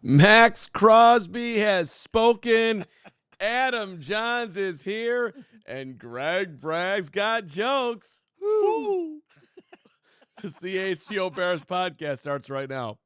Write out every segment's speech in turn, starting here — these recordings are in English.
Maxx Crosby has spoken. Adam Jahns is here, and Greg Bragg's got jokes. Woo. The CHGO Bears Podcast starts right now.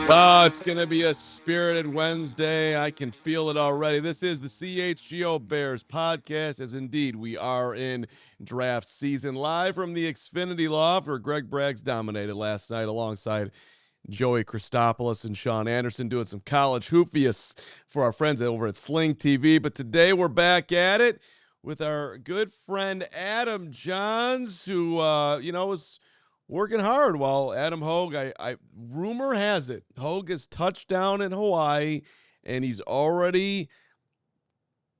Oh, it's going to be a spirited Wednesday. I can feel it already. This is the CHGO Bears Podcast, as indeed we are in draft season, live from the Xfinity Loft, where Greg Braggs dominated last night alongside Joey Christopoulos and Sean Anderson, doing some college hoopiest for our friends over at Sling TV. But today we're back at it with our good friend Adam Jahns, who, was working hard while Adam Hogue, rumor has it, Hogue has touched down in Hawaii, and he's already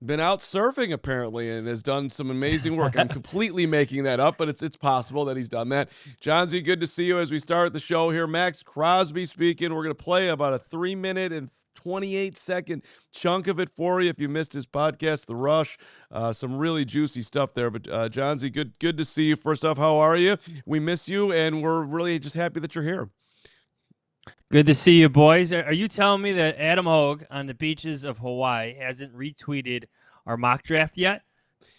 been out surfing apparently and has done some amazing work. I'm completely making that up, but it's possible that he's done that. Johnsy, good to see you as we start the show here. Maxx Crosby speaking. We're going to play about a 3-minute and 28-second chunk of it for you if you missed his podcast, The Rush. Some really juicy stuff there. But Johnsy, good to see you. First off, how are you? We miss you, and we're really just happy that you're here. Good to see you, boys. Are you telling me that Adam Hogue on the beaches of Hawaii hasn't retweeted our mock draft yet?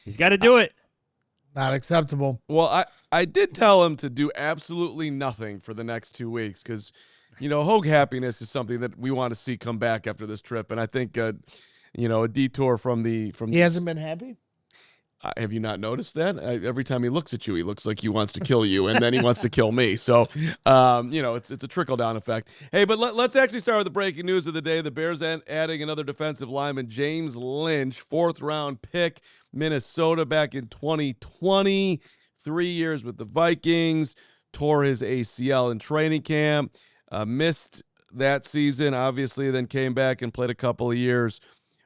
He's got to do it. Not acceptable. Well, I did tell him to do absolutely nothing for the next 2 weeks because, Hogue happiness is something that we want to see come back after this trip. And I think, a detour from He hasn't been happy? Have you not noticed that? Every time he looks at you, he looks like he wants to kill you, and then he wants to kill me. So, it's a trickle-down effect. Hey, but let's actually start with the breaking news of the day. The Bears adding another defensive lineman, James Lynch, 4th-round pick, Minnesota back in 2020. 3 years with the Vikings, tore his ACL in training camp, missed that season, obviously, then came back and played a couple of years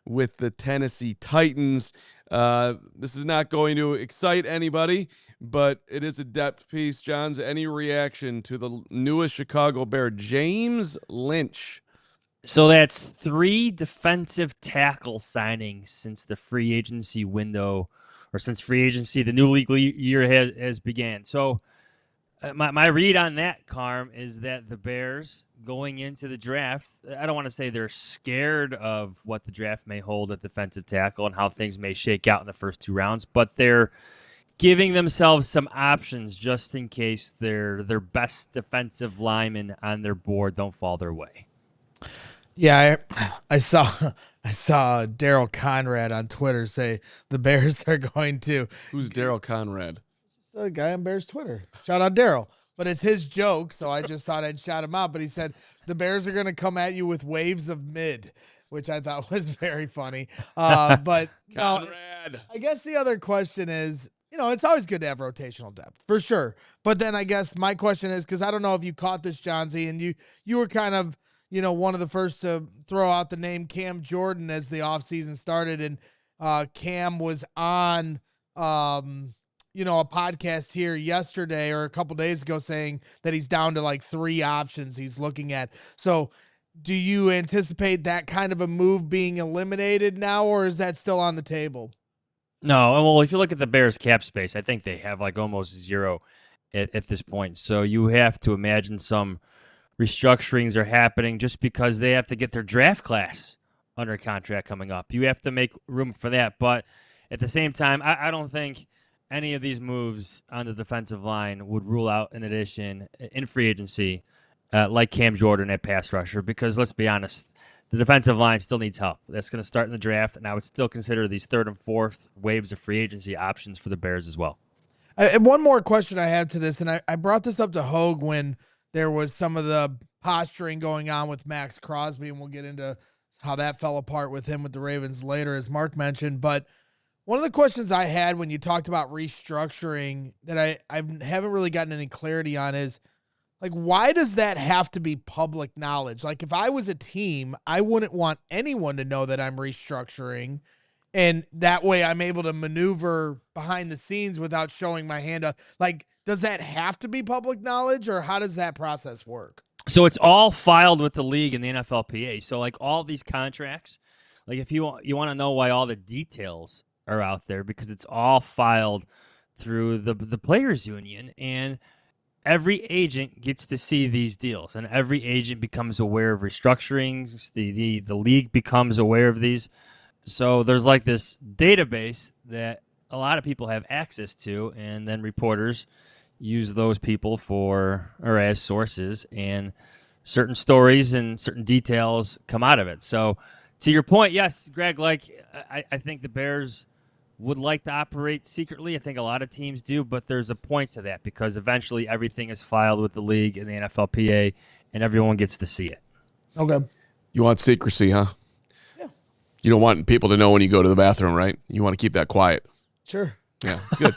with the Tennessee Titans. This is not going to excite anybody, but it is a depth piece. Johns, any reaction to the newest Chicago Bear, James Lynch? So that's 3 defensive tackle signings since the free agency window, or since free agency, the new league year has began. So my read on that, Carm, is that the Bears going into the draft, I don't want to say they're scared of what the draft may hold at defensive tackle and how things may shake out in the first 2 rounds, but they're giving themselves some options just in case their best defensive linemen on their board don't fall their way. Yeah, I saw Daryl Conrad on Twitter say the Bears are going to. Who's Daryl Conrad? A guy on Bears Twitter. Shout out Daryl. But it's his joke, so I just thought I'd shout him out. But he said the Bears are going to come at you with waves of mid, which I thought was very funny. But Conrad. I guess the other question is, it's always good to have rotational depth, for sure. But then I guess my question is, because I don't know if you caught this, Johnsy, and you were kind of, one of the first to throw out the name Cam Jordan as the offseason started. And Cam was on a podcast here yesterday or a couple days ago saying that he's down to like 3 options he's looking at. So do you anticipate that kind of a move being eliminated now, or is that still on the table? No. Well, if you look at the Bears cap space, I think they have like almost 0 at this point. So you have to imagine some restructurings are happening just because they have to get their draft class under contract coming up. You have to make room for that. But at the same time, I don't think any of these moves on the defensive line would rule out an addition in free agency like Cam Jordan at pass rusher, because let's be honest, the defensive line still needs help. That's going to start in the draft, and I would still consider these 3rd and 4th waves of free agency options for the Bears as well. And one more question I have to this, and I brought this up to Hogue when there was some of the posturing going on with Maxx Crosby, and we'll get into how that fell apart with him with the Ravens later, as Mark mentioned. But One of the questions I had when you talked about restructuring that I haven't really gotten any clarity on is, like, why does that have to be public knowledge? Like, if I was a team, I wouldn't want anyone to know that I'm restructuring, and that way I'm able to maneuver behind the scenes without showing my hand up. Like, does that have to be public knowledge, or how does that process work? So it's all filed with the league and the NFLPA. So like all these contracts, like if you want to know why all the details are out there, because it's all filed through the players union, and every agent gets to see these deals, and every agent becomes aware of restructurings. The league becomes aware of these. So there's like this database that a lot of people have access to, and then reporters use those people for or as sources, and certain stories and certain details come out of it. So to your point, yes, Greg, like I think the Bears would like to operate secretly. I think a lot of teams do, but there's a point to that because eventually everything is filed with the league and the NFLPA, and everyone gets to see it. Okay. You want secrecy, huh? Yeah. You don't want people to know when you go to the bathroom, right? You want to keep that quiet. Sure. Yeah, it's good.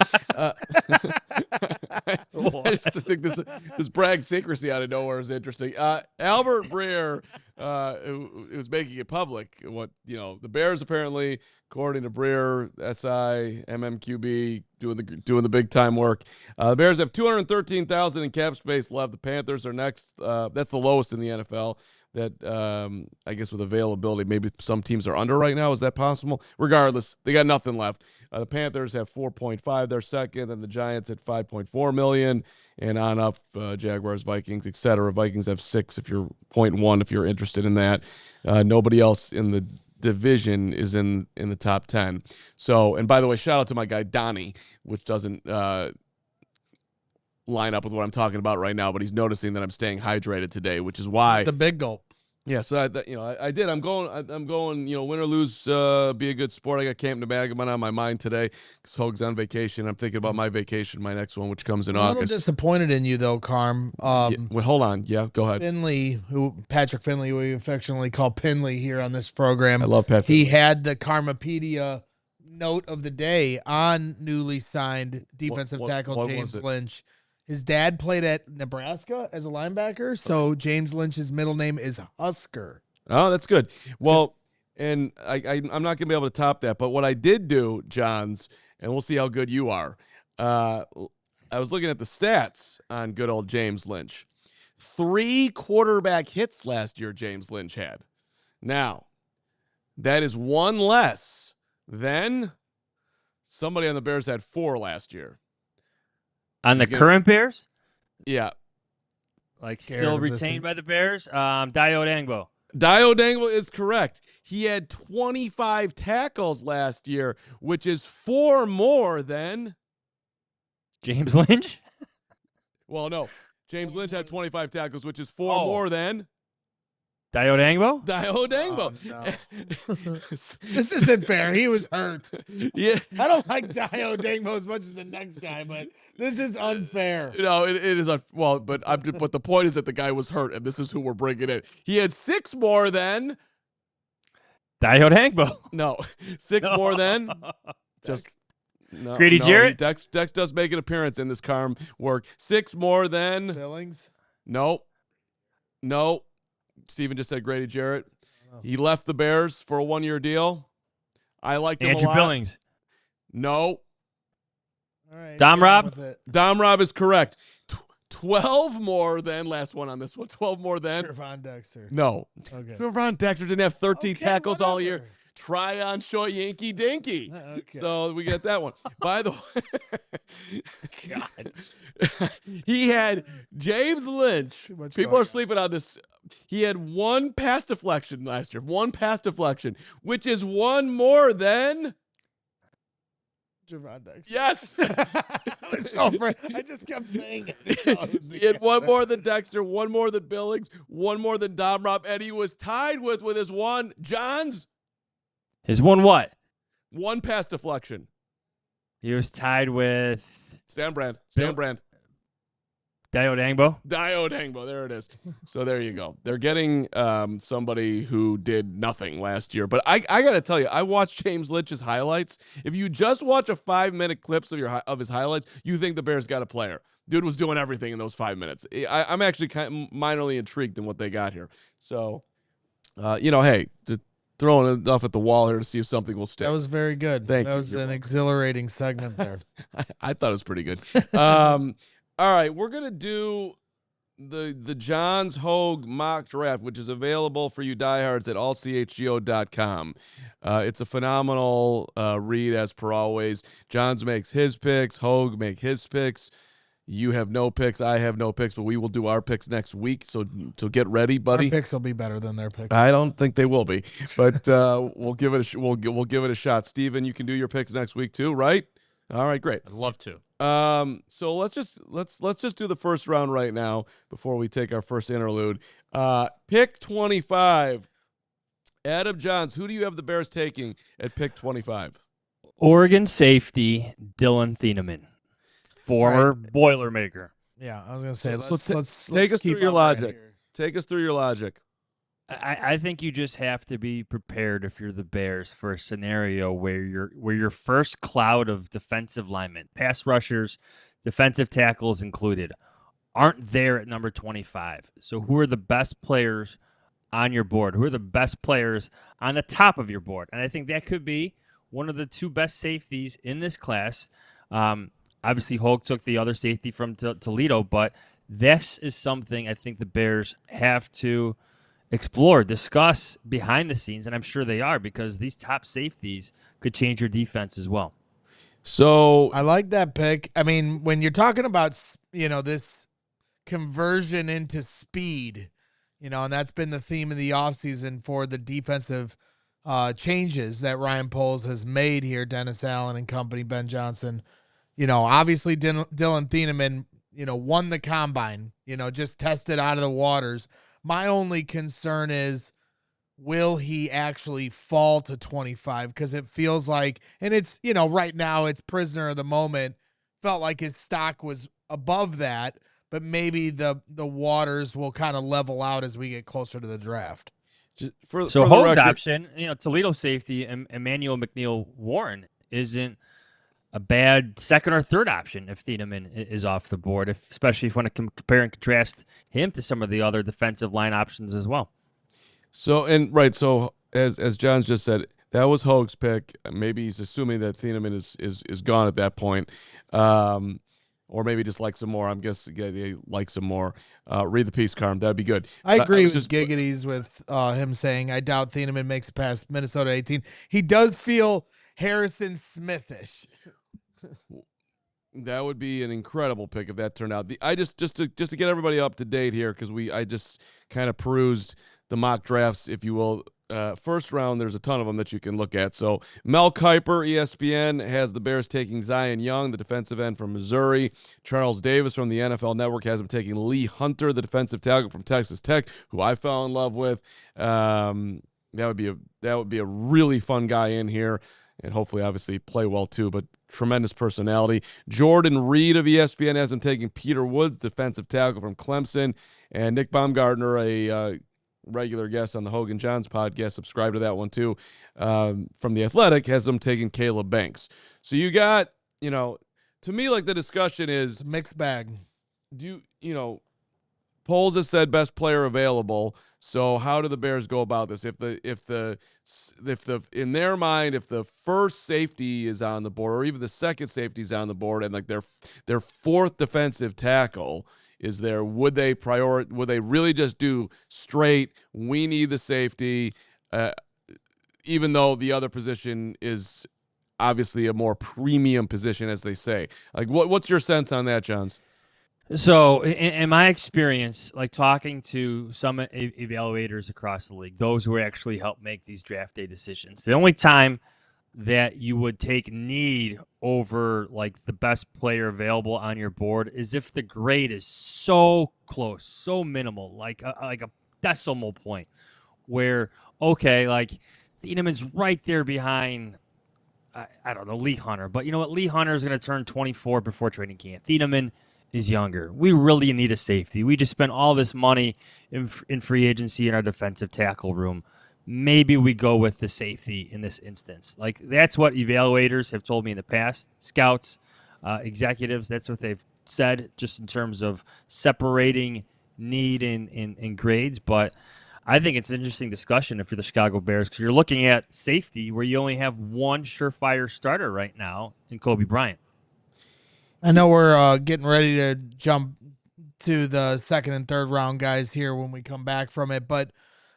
I just think this brag secrecy out of nowhere is interesting. Albert Breer who was making it public. What the Bears apparently, according to Breer, SI, MMQB, doing the big time work. The Bears have $213,000 in cap space left. The Panthers are next. That's the lowest in the NFL. That I guess with availability, maybe some teams are under right now. Is that possible? Regardless, they got nothing left. The Panthers have 4.5. They're second, and the Giants at 5.4 million, and on up. Jaguars, Vikings, etc. Vikings have 6. If you're 0.1, if you're interested in that. Nobody else in the division is in the top 10. So, and by the way, shout out to my guy Dani, which doesn't line up with what I'm talking about right now, but he's noticing that I'm staying hydrated today, which is why The big gulp. Yeah, so I did. I'm going. Win or lose, be a good sport. I got Camp Nebagaman on my mind today because Hoag's on vacation. I'm thinking about my vacation, my next one, which comes in I'm a August. little disappointed in you though, Carm. Well, hold on. Yeah, go ahead. Patrick Finley, who we affectionately call Pinley here on this program. I love Pat. He had the Karmapedia note of the day on newly signed defensive tackle what James was it? Lynch. His dad played at Nebraska as a linebacker, so James Lynch's middle name is Husker. Oh, that's good. Well, and I'm not going to be able to top that, but what I did do, Johns, and we'll see how good you are. I was looking at the stats on good old James Lynch. 3 quarterback hits last year James Lynch had. Now, that is 1 less than somebody on the Bears had 4 last year. On the current Bears? Yeah. Like still retained by the Bears? Dio Dangbo. Dio Dangbo is correct. He had 25 tackles last year, which is 4 more than James Lynch? Well, no. James Lynch had 25 tackles, which is 4 more than Dio Dangbo? Dio Dangbo. Oh, no. This isn't fair. He was hurt. Yeah. I don't like Dio Dangbo as much as the next guy, but this is unfair. No, it is well, but the point is that the guy was hurt, and this is who we're bringing in. He had 6 more than Dio Dangbo. No, 6 more than just no. Grady Jarrett. Dex does make an appearance in this Carm work. 6 more than Billings. No. Steven just said Grady Jarrett. He left the Bears for a 1-year deal. I liked him a lot. Andrew Billings. No. All right. Dom Rob? Dom Rob is correct. 12 more than, last one on this one, 12 more than. Ron Dexter. No. Okay. Ron Dexter didn't have 13 tackles all year. Whatever. Try on short Yankee Dinky. Okay. So we get that one. By the way, God. he had James Lynch. Too much People going are sleeping on this. He had 1 pass deflection last year. 1 pass deflection, which is 1 more than Javon Dexter. Yes. I just kept saying it. He had 1 more than Dexter, 1 more than Billings, 1 more than Dom Rob, and he was tied with his 1 Johns. His 1 what? 1 pass deflection. He was tied with Stan Brand. Diodangbo? Diodangbo, there it is. So there you go. They're getting somebody who did nothing last year. But I got to tell you, I watched James Lynch's highlights. If you just watch a 5-minute clips of his highlights, you think the Bears got a player. Dude was doing everything in those 5 minutes. I'm actually kind of minorly intrigued in what they got here. So, hey, just throwing enough at the wall here to see if something will stick. That was very good. Thank you. That was an exhilarating segment there. I thought it was pretty good. All right, we're going to do the Jahns Hogue mock draft, which is available for you diehards at allchgo.com. It's a phenomenal read, as per always. Jahns makes his picks. Hogue make his picks. You have no picks. I have no picks, but we will do our picks next week. So get ready, buddy. Our picks will be better than their picks. I don't think they will be, but we'll give it we'll give it a shot. Steven, you can do your picks next week too, right? All right, great. I'd love to. So let's just do the first round right now before we take our first interlude. Pick 25. Adam Jahns, who do you have the Bears taking at pick 25? Oregon safety Dillon Thieneman, former Boilermaker. Yeah, I was gonna say let's take us through your logic. Take us through your logic. I think you just have to be prepared if you're the Bears for a scenario where your first cloud of defensive linemen, pass rushers, defensive tackles included, aren't there at number 25. So who are the best players on your board? Who are the best players on the top of your board? And I think that could be one of the two best safeties in this class. Obviously, Hogue took the other safety from Toledo, but this is something I think the Bears have to explore, discuss behind the scenes, and I'm sure they are, because these top safeties could change your defense as well. So I like that pick. I mean, when you're talking about, this conversion into speed, and that's been the theme of the offseason for the defensive changes that Ryan Poles has made here, Dennis Allen and company, Ben Johnson. Obviously Dillon Thieneman, won the combine, just tested out of the waters. My only concern is, will he actually fall to 25? Because it feels like, and it's, right now it's prisoner of the moment. Felt like his stock was above that, but maybe the waters will kind of level out as we get closer to the draft. For Hogue's option, Toledo safety and Emmanuel McNeil-Warren isn't a bad second or third option if Thieneman is off the board, especially if you want to compare and contrast him to some of the other defensive line options as well. So as Jahns just said, that was Hogue's pick. Maybe he's assuming that Thieneman is gone at that point, or maybe just like some more. I'm guessing they like some more. Read the piece, Carm. That'd be good. I agree with Giggity's with him saying, I doubt Thieneman makes it past Minnesota 18. He does feel Harrison Smithish. That would be an incredible pick if that turned out. Just to get everybody up to date here, because I just kind of perused the mock drafts, if you will. First round, there's a ton of them that you can look at. So Mel Kiper, ESPN, has the Bears taking Zion Young, the defensive end from Missouri. Charles Davis from the NFL Network has him taking Lee Hunter, the defensive tackle from Texas Tech, who I fell in love with. That would be a really fun guy in here, and hopefully, obviously, play well too. But tremendous personality. Jordan Reed of ESPN has him taking Peter Woods, defensive tackle from Clemson, and Nick Baumgartner, a regular guest on the Hogue and Jahns podcast, subscribe to that one too, from The Athletic, has them taking Caleb Banks. So you got, to me, like, the discussion is it's a mixed bag. Poles has said best player available. So how do the Bears go about this? If in their mind, if the first safety is on the board, or even the second safety is on the board, and like their fourth defensive tackle is there, would they really just do straight, we need the safety, even though the other position is obviously a more premium position, as they say? Like, what's your sense on that, Jahns? So in my experience, like talking to some evaluators across the league, those who actually help make these draft day decisions, the only time that you would take need over like the best player available on your board is if the grade is so close, so minimal, like a decimal point, where, okay, like Thieneman's right there behind, I don't know, Lee Hunter. But you know what? Lee Hunter is going to turn 24 before training camp. Thieneman is younger. We really need a safety. We just spent all this money in free agency in our defensive tackle room. Maybe we go with the safety in this instance. Like, that's what evaluators have told me in the past, scouts, executives. That's what they've said, just in terms of separating need and grades. But I think it's an interesting discussion if you're the Chicago Bears, because you're looking at safety where you only have one surefire starter right now in Kobe Bryant. I know we're getting ready to jump to the second and third round guys here when we come back from it, but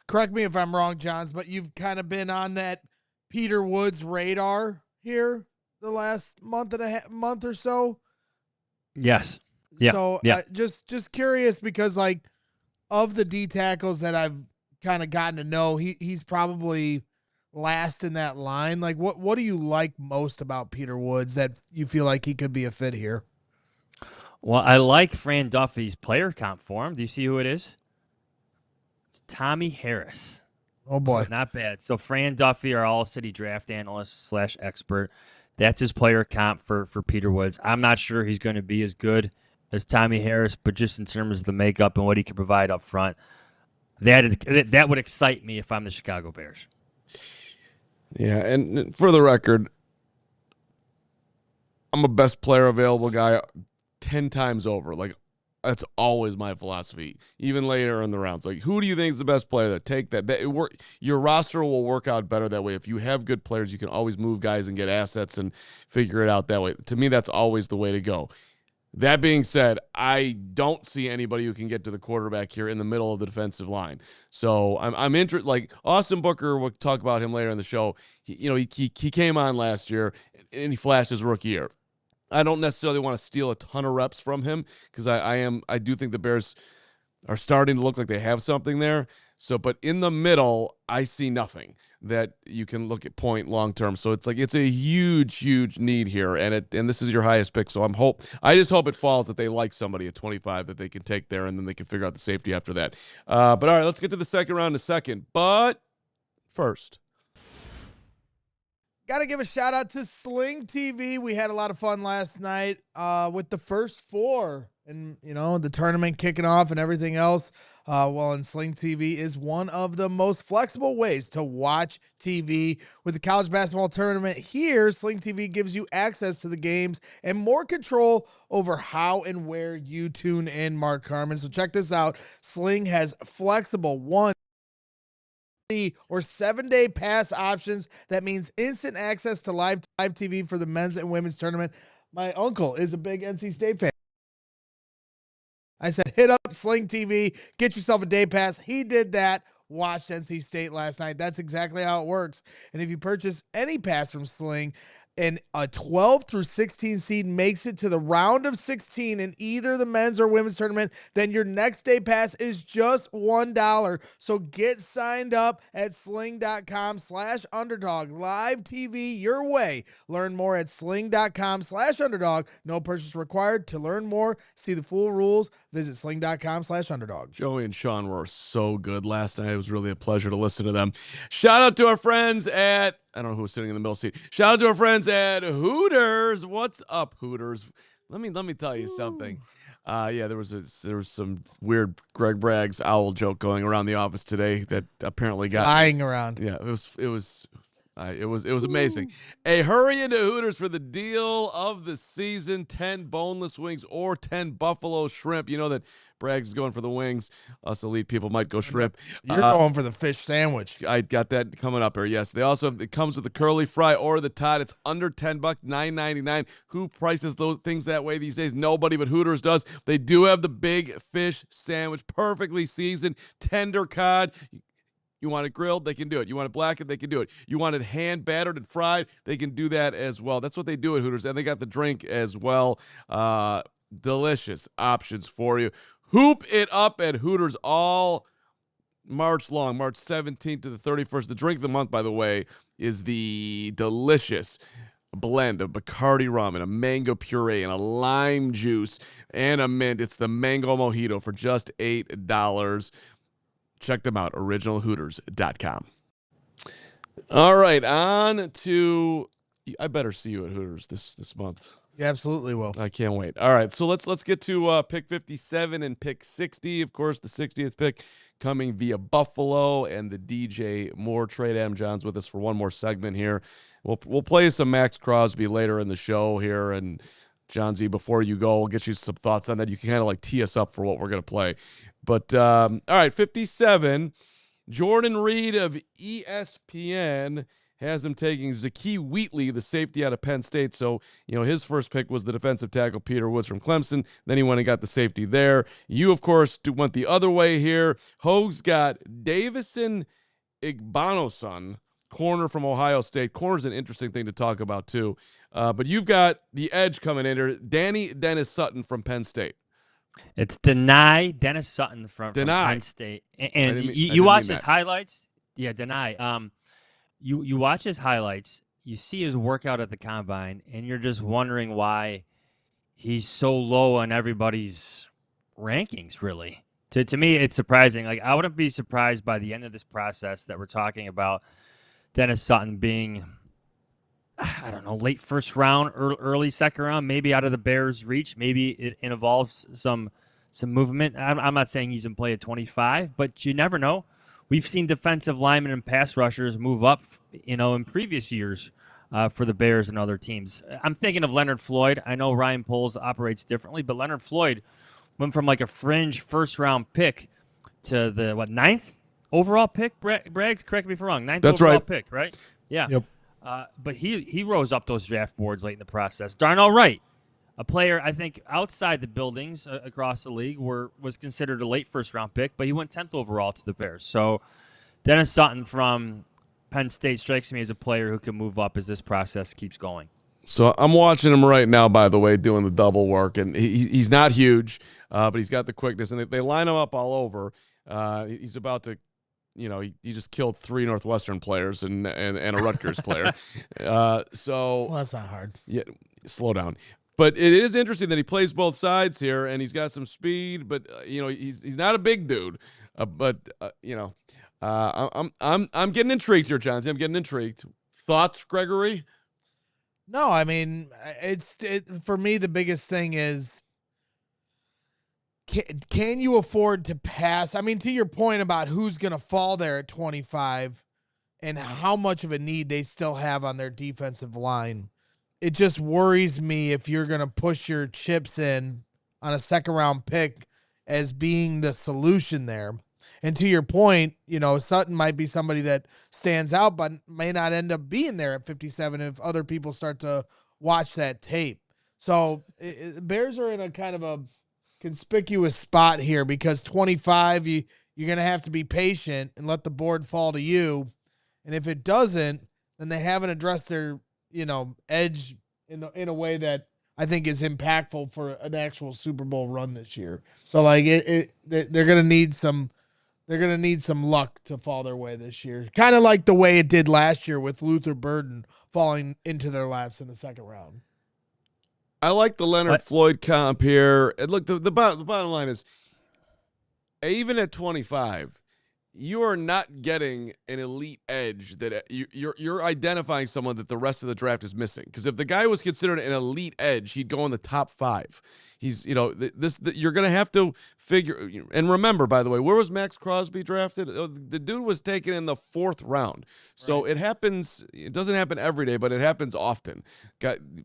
correct me if I'm wrong, Johns, but you've kind of been on that Peter Woods radar here the last month or so. Yes. Yeah. So yeah. Just curious, because like of the D tackles that I've kind of gotten to know, he's probably last in that line. Like, what do you like most about Peter Woods that you feel like he could be a fit here? Well, I like Fran Duffy's player comp for him. Do you see who it is? It's Tommy Harris. Oh boy, not bad. So Fran Duffy, our all-city draft analyst / expert, that's his player comp for Peter Woods. I'm not sure he's going to be as good as Tommy Harris, but just in terms of the makeup and what he can provide up front, that would excite me if I'm the Chicago Bears. Yeah, and for the record, I'm a best player available guy 10 times over. Like, that's always my philosophy, even later in the rounds. Like, who do you think is the best player? That take that your roster will work out better that way. If you have good players, you can always move guys and get assets and figure it out that way. To me, that's always the way to go. That being said, I don't see anybody who can get to the quarterback here in the middle of the defensive line. So I'm interested. Like Austin Booker, we'll talk about him later in the show. He came on last year and he flashed his rookie year. I don't necessarily want to steal a ton of reps from him because I do think the Bears are starting to look like they have something there. So, but in the middle, I see nothing that you can look at point long term. So it's a huge need here, and this is your highest pick. So I just hope it falls that they like somebody at 25 that they can take there, and then they can figure out the safety after that. But all right, let's get to the second round in a second. But first, got to give a shout out to Sling TV. We had a lot of fun last night with the first four, and the tournament kicking off and everything else. And Sling TV is one of the most flexible ways to watch TV. With the college basketball tournament here, Sling TV gives you access to the games and more control over how and where you tune in, Mark Carman. So check this out. Sling has flexible 1 or 7-day pass options. That means instant access to live TV for the men's and women's tournament. My uncle is a big NC State fan. I said, hit up Sling TV, get yourself a day pass. He did that, watched NC State last night. That's exactly how it works. And if you purchase any pass from Sling, and a 12 through 16 seed makes it to the round of 16 in either the men's or women's tournament, then your next day pass is just $1. So get signed up at sling.com/underdog. Live TV your way. Learn more at sling.com/underdog. No purchase required. To learn more, see the full rules, visit sling.com/underdog. Joey and Sean were so good last night. It was really a pleasure to listen to them. Shout out to our friends at, I don't know who was sitting in the middle seat. Shout out to our friends at Hooters. What's up, Hooters? Let me tell you something. There was some weird Greg Bragg's owl joke going around the office today that apparently got flying around. Yeah, it was amazing. Hey, hurry into Hooters for the deal of the season: 10 boneless wings or 10 buffalo shrimp. You know that Braggs is going for the wings. Us elite people might go shrimp. You're going for the fish sandwich. I got that coming up here. Yes, it comes with the curly fry or the Todd. It's under $10, $9.99. Who prices those things that way these days? Nobody, but Hooters does. They do have the big fish sandwich, perfectly seasoned, tender cod. You want it grilled? They can do it. You want it blackened? They can do it. You want it hand battered and fried? They can do that as well. That's what they do at Hooters, and they got the drink as well. Delicious options for you. Hoop it up at Hooters all March long, March 17th to the 31st. The drink of the month, by the way, is the delicious blend of Bacardi rum and a mango puree and a lime juice and a mint. It's the Mango Mojito for just $8. Check them out, originalhooters.com. All right, on to, I better see you at Hooters this month. You absolutely will. I can't wait. All right, so let's get to pick 57 and pick 60. Of course, the 60th pick coming via Buffalo and the DJ Moore trade. Adam Jahns with us for one more segment here. We'll play some Maxx Crosby later in the show here. And Johnsy, before you go, we'll get you some thoughts on that. You can kind of like tee us up for what we're going to play. But all right, 57. Jordan Reed of ESPN has him taking Zakee Wheatley, the safety out of Penn State. So, his first pick was the defensive tackle Peter Woods from Clemson. Then he went and got the safety there. You, of course, went the other way here. Hoag's got Davison Igbonoson, corner from Ohio State. Corner's an interesting thing to talk about, too. But you've got the edge coming in here, Dani Dennis-Sutton from Penn State. It's Dani Dennis-Sutton from Penn State. And you watch his highlights? Yeah, Dani. You watch his highlights, you see his workout at the combine, and you're just wondering why he's so low on everybody's rankings, really. To me, it's surprising. Like, I wouldn't be surprised by the end of this process that we're talking about Dennis-Sutton being, I don't know, late first round, early second round, maybe out of the Bears' reach. Maybe it involves some movement. I'm not saying he's in play at 25, but you never know. We've seen defensive linemen and pass rushers move up, in previous years for the Bears and other teams. I'm thinking of Leonard Floyd. I know Ryan Poles operates differently, but Leonard Floyd went from like a fringe first-round pick to the, 9th overall pick? Braggs, correct me if I'm wrong. 9th That's overall right. pick, right? Yeah. Yep. But he rose up those draft boards late in the process. Darnell Wright, a player I think outside the buildings across the league was considered a late first-round pick, but he went 10th overall to the Bears. So Dennis-Sutton from Penn State strikes me as a player who can move up as this process keeps going. So I'm watching him right now, by the way, doing the double work, and he's not huge, but he's got the quickness, and they line him up all over. He's about to, he just killed 3 Northwestern players and a Rutgers player. Well, that's not hard. Yeah, slow down. But it is interesting that he plays both sides here, and he's got some speed. But he's not a big dude. I'm getting intrigued here, Johnsy. I'm getting intrigued. Thoughts, Gregory? No, I mean, for me, the biggest thing is, can you afford to pass? I mean, to your point about who's going to fall there at 25 and how much of a need they still have on their defensive line, it just worries me if you're going to push your chips in on a second-round pick as being the solution there. And to your point, Sutton might be somebody that stands out, but may not end up being there at 57 if other people start to watch that tape. So Bears are in a kind of a conspicuous spot here because 25, you're going to have to be patient and let the board fall to you. And if it doesn't, then they haven't addressed their, edge in a way that I think is impactful for an actual Super Bowl run this year. So like they're going to need some. They're going to need some luck to fall their way this year. Kind of like the way it did last year with Luther Burden falling into their laps in the second round. I like the Leonard Floyd comp here. And look, the bottom line is, even at 25, you are not getting an elite edge that you're identifying someone that the rest of the draft is missing. Because if the guy was considered an elite edge, he'd go in the top 5. He's, you're going to have to figure. And remember, by the way, where was Maxx Crosby drafted? The dude was taken in the 4th round. So It happens. It doesn't happen every day, but it happens often.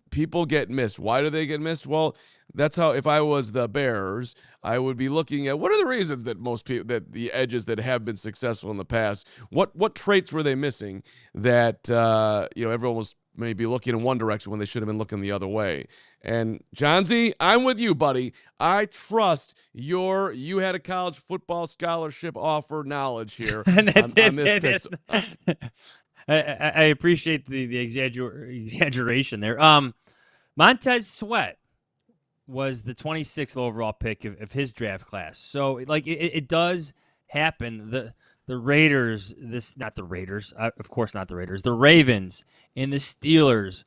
People get missed. Why do they get missed? Well, that's how, if I was the Bears, I would be looking at what are the reasons that most people, that the edges that have been successful in the past, what traits were they missing that, everyone was maybe looking in one direction when they should have been looking the other way. And Johnsy, I'm with you, buddy. I trust you had a college football scholarship offer knowledge here on this pick. I appreciate the exaggeration there. Montez Sweat was the 26th overall pick of his draft class. So like it does happen. The Raiders, not the Raiders, of course not the Raiders. The Ravens and the Steelers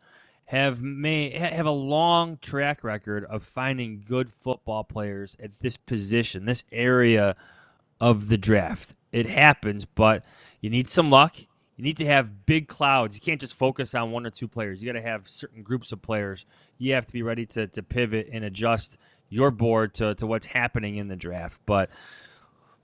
have a long track record of finding good football players at this position, this area of the draft. It happens, but you need some luck. You need to have big clouds. You can't just focus on one or two players. You got to have certain groups of players. You have to be ready to pivot and adjust your board to what's happening in the draft. But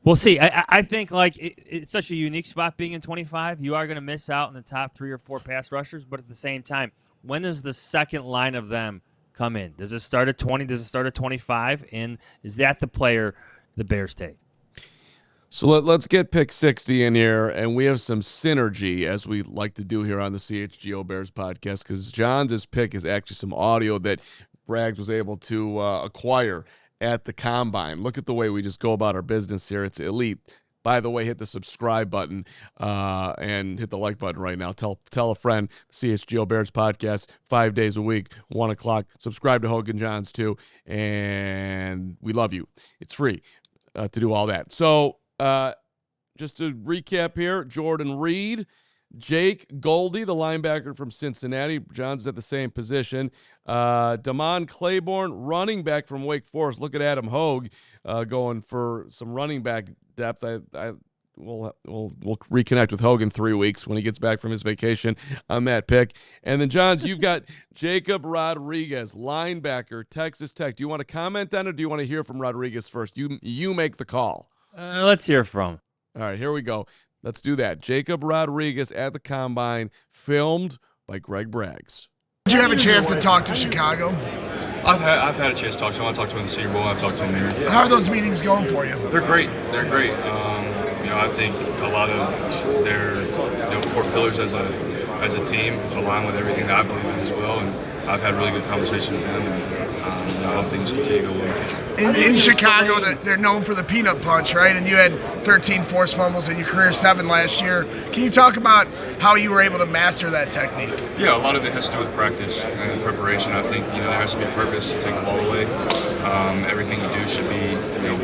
we'll see. I think like it's such a unique spot being in 25. You are going to miss out on the top 3 or 4 pass rushers. But at the same time, when does the second line of them come in? Does it start at 20? Does it start at 25? And is that the player the Bears take? So let's get pick 60 in here, and we have some synergy, as we like to do here on the CHGO Bears podcast, because Jahns' pick is actually some audio that Braggs was able to acquire at the Combine. Look at the way we just go about our business here. It's elite. By the way, hit the subscribe button and hit the like button right now. Tell a friend, CHGO Bears Podcast, 5 days a week, 1 o'clock. Subscribe to Hogan Johns, too, and we love you. It's free to do all that. So, just to recap here, Jordan Reed, Jake Goldie, the linebacker from Cincinnati. John's at the same position. Damon Claiborne, running back from Wake Forest. Look at Adam Hogue going for some running back depth. We'll reconnect with Hogue in 3 weeks when he gets back from his vacation on that pick. And then, Johns, you've got Jacob Rodriguez, linebacker, Texas Tech. Do you want to comment on it, or do you want to hear from Rodriguez first? You make the call. Let's hear from. All right, here we go. Let's do that. Jacob Rodriguez at the Combine, filmed by Greg Braggs. Did you have a chance to talk to Chicago? I've had a chance to talk to him. I talked to him in the Senior Bowl. I've talked to him here. How are those meetings going for you? They're great. They're great. I think a lot of their core pillars as a team align with everything that I believe in as well. And I've had really good conversations with them. And I hope things continue to go well in the future. In Chicago, they're known for the peanut punch, right? And you had 13 forced fumbles in your career, 7 last year. Can you talk about how you were able to master that technique? Yeah, a lot of it has to do with practice and preparation. I think there has to be a purpose to take the ball away. Everything you do should be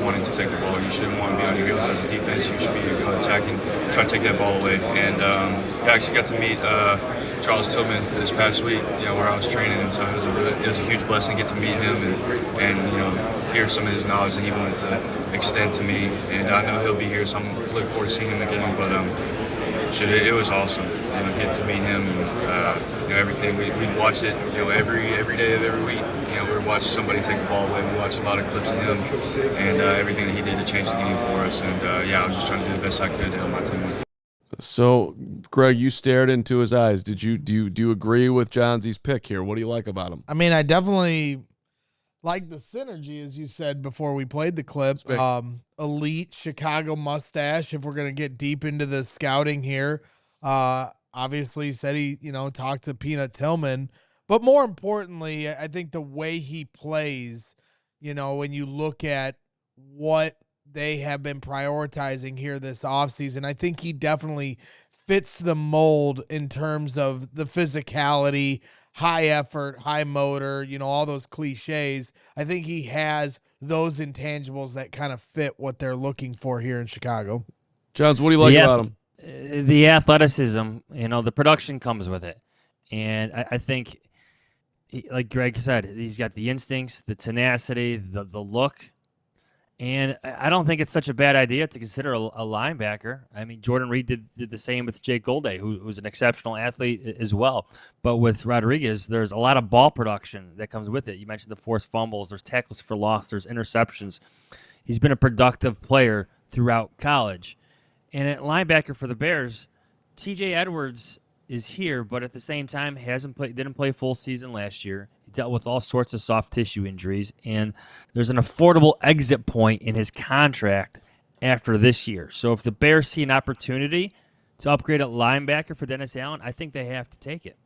wanting to take the ball. You shouldn't want to be on your heels as a defense. You should be attacking, try to take that ball away. And I actually got to meet Charles Tillman this past week, where I was training, and so it was a huge blessing to get to meet him and hear some of his knowledge that he wanted to extend to me. And I know he'll be here, so I'm looking forward to seeing him again. But it was awesome, getting to meet him. And, everything we watch it, every day of every week. We watch somebody take the ball away. We watch a lot of clips of him and everything that he did to change the game for us. And I was just trying to do the best I could to help my team win. So, Greg, you stared into his eyes. Do you agree with Johnsy's pick here? What do you like about him? I mean, I definitely like the synergy, as you said before we played the clip. Elite Chicago mustache. If we're gonna get deep into the scouting here, obviously said he talked to Peanut Tillman, but more importantly, I think the way he plays. When you look at what they have been prioritizing here this offseason, I think he definitely fits the mold in terms of the physicality, high effort, high motor, all those cliches. I think he has those intangibles that kind of fit what they're looking for here in Chicago. Johns, what do you like about him? The athleticism, the production comes with it. And I think, like Greg said, he's got the instincts, the tenacity, the look. And I don't think it's such a bad idea to consider a linebacker. I mean, Jordan Reed did the same with Jake Goldie, who's an exceptional athlete as well. But with Rodriguez, there's a lot of ball production that comes with it. You mentioned the forced fumbles. There's tackles for loss. There's interceptions. He's been a productive player throughout college. And at linebacker for the Bears, TJ Edwards is here, but at the same time didn't play full season last year. He dealt with all sorts of soft tissue injuries, and there's an affordable exit point in his contract after this year. So if the Bears see an opportunity to upgrade at linebacker for Dennis Allen, I think they have to take it.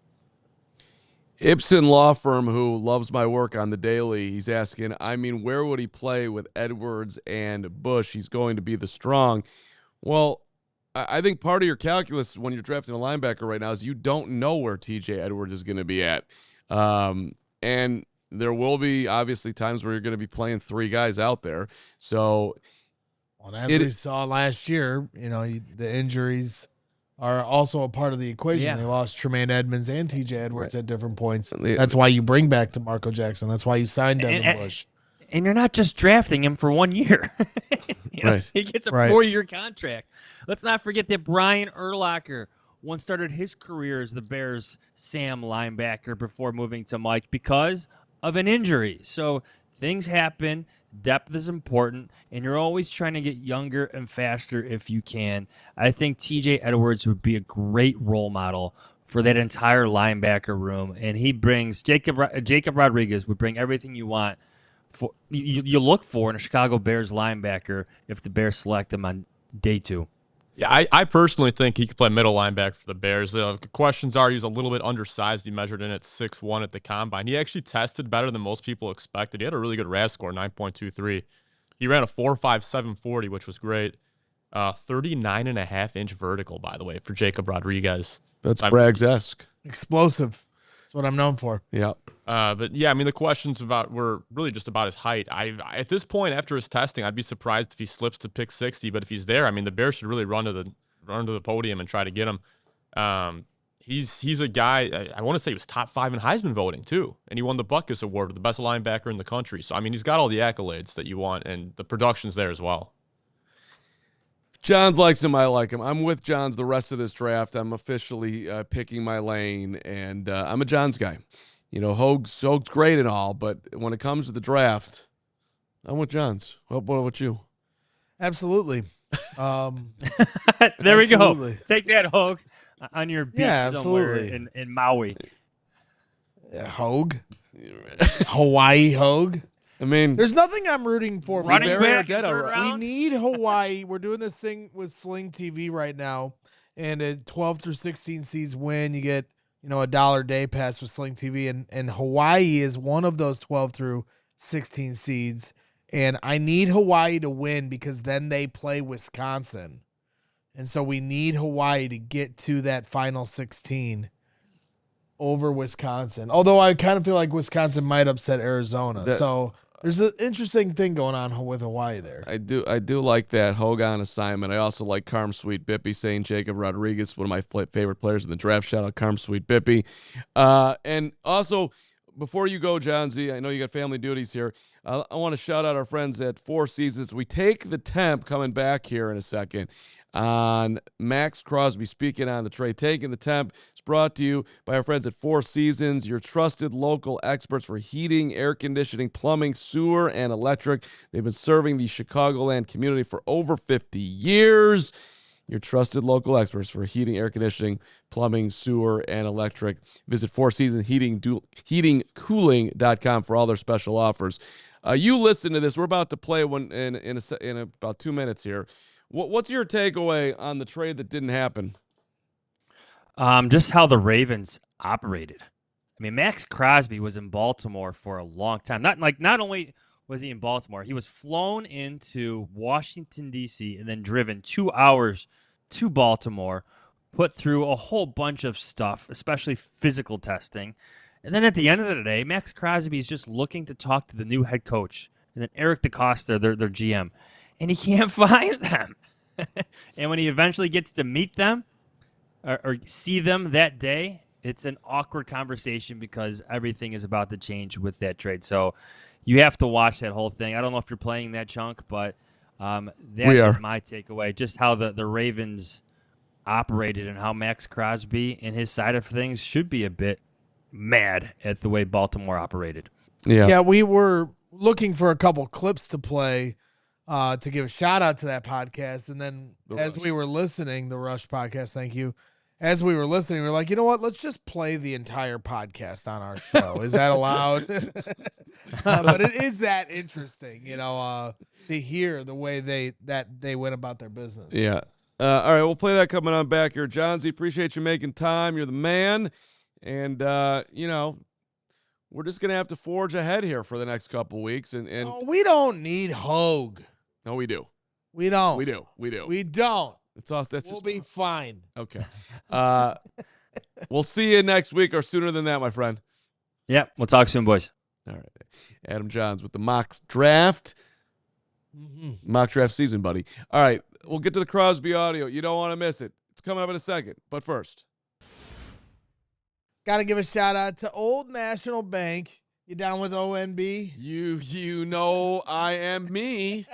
Ibsen Law Firm, who loves my work on the daily, he's asking, where would he play with Edwards and Bush? He's going to be the strong. Well, I think part of your calculus when you're drafting a linebacker right now is you don't know where TJ Edwards is going to be at. And there will be obviously times where you're going to be playing 3 guys out there. So, as we saw last year, the injuries are also a part of the equation. Yeah. They lost Tremaine Edmonds and TJ Edwards at different points. That's why you bring back DeMarco Jackson. That's why you signed Devin Bush. And you're not just drafting him for 1 year. Right. He gets a 4-year contract. Let's not forget that Brian Urlacher once started his career as the Bears' Sam linebacker before moving to Mike because of an injury. So things happen. Depth is important, and you're always trying to get younger and faster if you can. I think TJ Edwards would be a great role model for that entire linebacker room, and he brings Jacob Rodriguez would bring everything you want for you look for in a Chicago Bears linebacker if the Bears select him on day 2. Yeah, I personally think he could play middle linebacker for the Bears. The questions are he's a little bit undersized. He measured in at 6'1" at the combine. He actually tested better than most people expected. He had a really good RAS score, 9.23. He ran a 4.57 40, which was great. 39.5-inch vertical, by the way, for Jacob Rodriguez. That's Braggs-esque. Explosive. That's what I'm known for. Yeah. But yeah, I mean, the questions were really just about his height. At this point, after his testing, I'd be surprised if he slips to pick 60. But if he's there, I mean, the Bears should really run to the podium and try to get him. He's a guy. I want to say he was top 5 in Heisman voting too, and he won the Butkus Award for the best linebacker in the country. So I mean, he's got all the accolades that you want, and the production's there as well. Jahns likes him. I like him. I'm with Jahns the rest of this draft. I'm officially picking my lane, and I'm a Jahns guy. You know, Hogue's great and all, but when it comes to the draft, I'm with Jahns. What about you? Absolutely. There we go. Take that, Hogue, on your beach somewhere in Maui. Hogue. Hawaii Hogue. I mean, there's nothing I'm rooting for. Running back. We need Hawaii. We're doing this thing with Sling TV right now, and at 12 through 16 seeds win, you get $1 day pass with Sling TV, and Hawaii is one of those 12 through 16 seeds, and I need Hawaii to win because then they play Wisconsin, and so we need Hawaii to get to that final 16 over Wisconsin. Although I kind of feel like Wisconsin might upset Arizona, so. There's an interesting thing going on with Hawaii there. I do like that Hogue on assignment. I also like Carm Sweet Bippy saying Jacob Rodriguez, one of my favorite players in the draft. Shout out Carm Sweet Bippy. And also, before you go, Johnsy, I know you got family duties here. I want to shout out our friends at Four Seasons. We take the temp coming back here in a second on Maxx Crosby speaking on the trade. Taking the temp is brought to you by our friends at Four Seasons, your trusted local experts for heating, air conditioning, plumbing, sewer, and electric. They've been serving the Chicagoland community for over 50 years. Your trusted local experts for heating, air conditioning, plumbing, sewer, and electric. Visit Four Seasons heatingcooling.com for all their special offers. You listen to this. We're about to play one in about 2 minutes here. What's your takeaway on the trade that didn't happen? Just how the Ravens operated. I mean, Maxx Crosby was in Baltimore for a long time. Not only was he in Baltimore, he was flown into Washington, D.C., and then driven 2 hours to Baltimore, put through a whole bunch of stuff, especially physical testing. And then at the end of the day, Maxx Crosby is just looking to talk to the new head coach, and then Eric DeCosta, their GM, and he can't find them. And when he eventually gets to meet them or see them that day, it's an awkward conversation because everything is about to change with that trade. So you have to watch that whole thing. I don't know if you're playing that chunk, but that is my takeaway. Just how the Ravens operated and how Maxx Crosby and his side of things should be a bit mad at the way Baltimore operated. Yeah, we were looking for a couple clips to play to give a shout out to that podcast. And then we were listening, the Rush podcast, thank you. As we were listening, we were like, you know what? Let's just play the entire podcast on our show. Is that allowed? But it is that interesting, to hear the way they went about their business. Yeah. All right, we'll play that coming on back here. Johnsy, appreciate you making time. You're the man. And, we're just going to have to forge ahead here for the next couple weeks. And we don't need Hogue. No, we do. We don't. We do. We don't. It's us. We'll be fine. Okay. We'll see you next week or sooner than that, my friend. Yep. We'll talk soon, boys. All right. Adam Jahns with the Mock Draft. Mock Draft season, buddy. All right. We'll get to the Crosby audio. You don't want to miss it. It's coming up in a second. But first, got to give a shout out to Old National Bank. You down with ONB? You know I am me.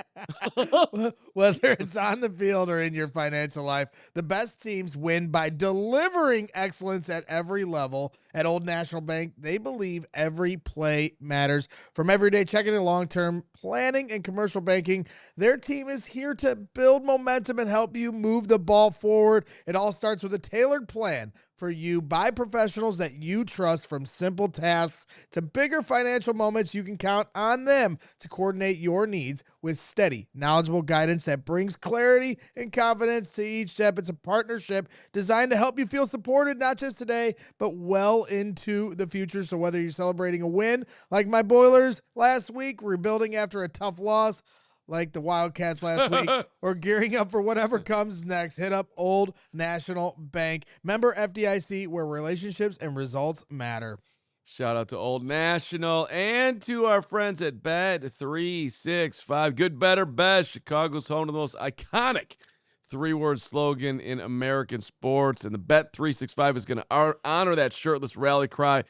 Whether it's on the field or in your financial life, the best teams win by delivering excellence at every level. At Old National Bank, they believe every play matters. From everyday checking to long-term planning and commercial banking, their team is here to build momentum and help you move the ball forward. It all starts with a tailored plan for you by professionals that you trust. From simple tasks to bigger financial moments, you can count on them to coordinate your needs with steady, knowledgeable guidance that brings clarity and confidence to each step. It's a partnership designed to help you feel supported, not just today, but well into the future. So whether you're celebrating a win like my Boilers last week, rebuilding after a tough loss like the Wildcats last week, or gearing up for whatever comes next, hit up Old National Bank. Member FDIC, where relationships and results matter. Shout out to Old National and to our friends at Bet365. Good, better, best. Chicago's home to the most iconic three-word slogan in American sports. And the Bet365 is going to honor that shirtless rally cry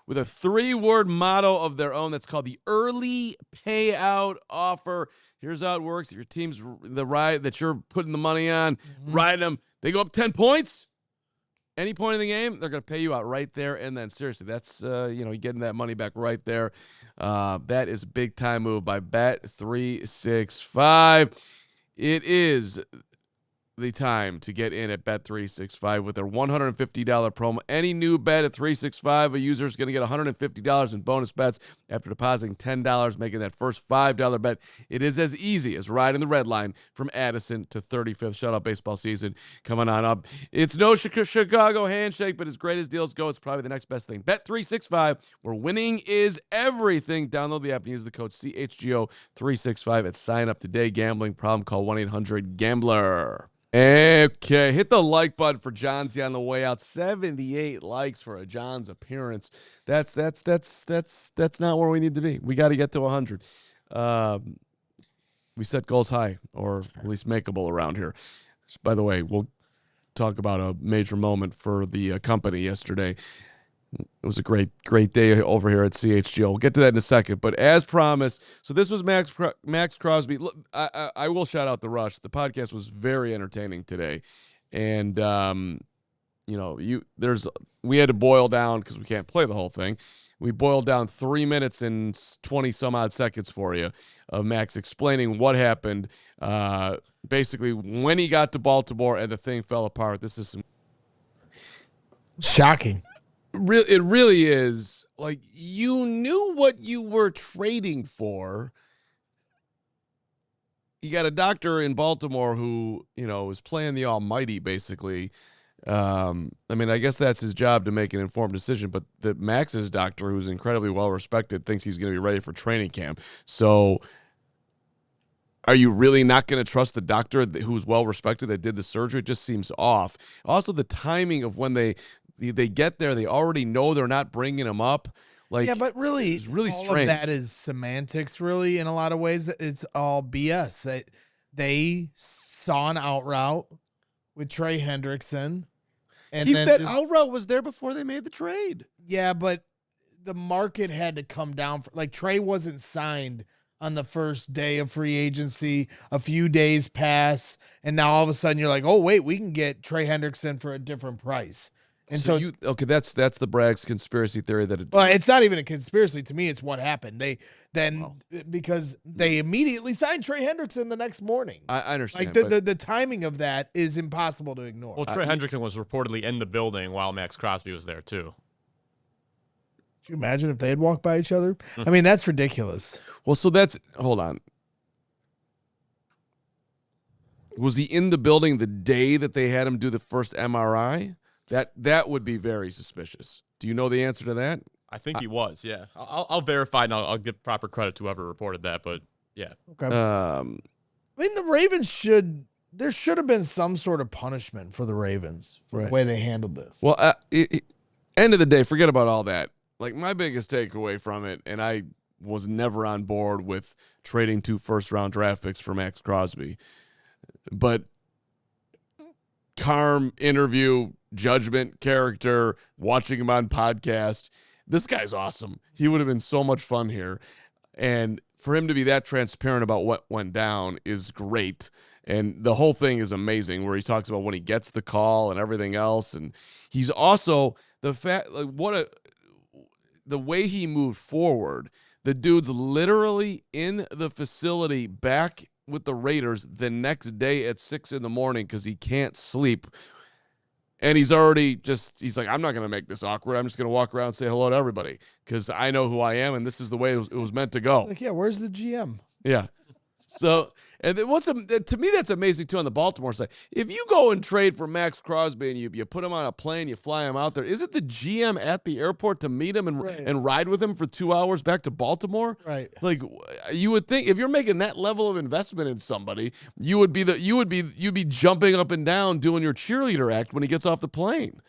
with a three-word motto of their own that's called the early payout offer. Here's how it works. If your team's the ride that you're putting the money on, riding them, they go up 10 points. Any point in the game, they're going to pay you out right there. And then, seriously, that's, you're getting that money back right there. That is a big-time move by Bet365. It is the time to get in at Bet365 with their $150 promo. Any new bet at 365, a user is going to get $150 in bonus bets after depositing $10, making that first $5 bet. It is as easy as riding the red line from Addison to 35th. Shout out baseball season coming on up. It's no Chicago handshake, but as great as deals go, it's probably the next best thing. Bet365, where winning is everything. Download the app and use the code CHGO365 at sign up today. Gambling problem, call 1-800-GAMBLER. Okay, hit the like button for Jahns on the way out. 78 likes for a Jahns appearance. That's not where we need to be. We got to get to 100. We set goals high, or at least makeable around here. By the way, we'll talk about a major moment for the company yesterday. It was a great day over here at CHGO. We'll get to that in a second. But as promised, so this was Maxx Crosby. Look, I will shout out the Rush. The podcast was very entertaining today. And, we had to boil down because we can't play the whole thing. We boiled down 3 minutes and 20 some odd seconds for you of Max explaining what happened. Basically, when he got to Baltimore and the thing fell apart. This is some shocking. It really is. Like, you knew what you were trading for. You got a doctor in Baltimore who, is playing the almighty, basically. I guess that's his job to make an informed decision, but the Max's doctor, who's incredibly well-respected, thinks he's going to be ready for training camp. So are you really not going to trust the doctor who's well-respected that did the surgery? It just seems off. Also, the timing of when they get there, they already know they're not bringing him up. Yeah, but really, it's really all strange. Of that is semantics, really, in a lot of ways. It's all BS. They saw an out route with Trey Hendrickson. And that out route was there before they made the trade. Yeah, but the market had to come down. Trey wasn't signed on the first day of free agency. A few days pass, and now all of a sudden you're like, oh, wait, we can get Trey Hendrickson for a different price. And so that's the Bragg's conspiracy theory that it's not even a conspiracy to me. It's what happened. Because they immediately signed Trey Hendrickson the next morning. I understand. The timing of that is impossible to ignore. Well, Trey Hendrickson was reportedly in the building while Maxx Crosby was there too. Could you imagine if they had walked by each other? I mean, that's ridiculous. Well, hold on. Was he in the building the day that they had him do the first MRI? That would be very suspicious. Do you know the answer to that? I think he was, yeah. I'll verify and I'll give proper credit to whoever reported that, but yeah. Okay. The Ravens there should have been some sort of punishment for the Ravens for the way they handled this. Well, end of the day, forget about all that. Like, my biggest takeaway from it, and I was never on board with trading 2 first-round draft picks for Maxx Crosby, but Carm interview, judgment, character, watching him on podcast. This guy's awesome. He would have been so much fun here. And for him to be that transparent about what went down is great. And the whole thing is amazing, where he talks about when he gets the call and everything else. And he's also the fact, like, the way he moved forward. The dude's literally in the facility back with the Raiders the next day at 6 a.m. because he can't sleep. And he's like, I'm not going to make this awkward. I'm just going to walk around and say hello to everybody because I know who I am, and this is the way it was meant to go. Like, yeah, where's the GM? Yeah. So, and to me, that's amazing, too, on the Baltimore side. If you go and trade for Maxx Crosby and you put him on a plane, you fly him out there, isn't the GM at the airport to meet him and ride with him for 2 hours back to Baltimore? Right. Like, you would think if you're making that level of investment in somebody, you'd be jumping up and down doing your cheerleader act when he gets off the plane.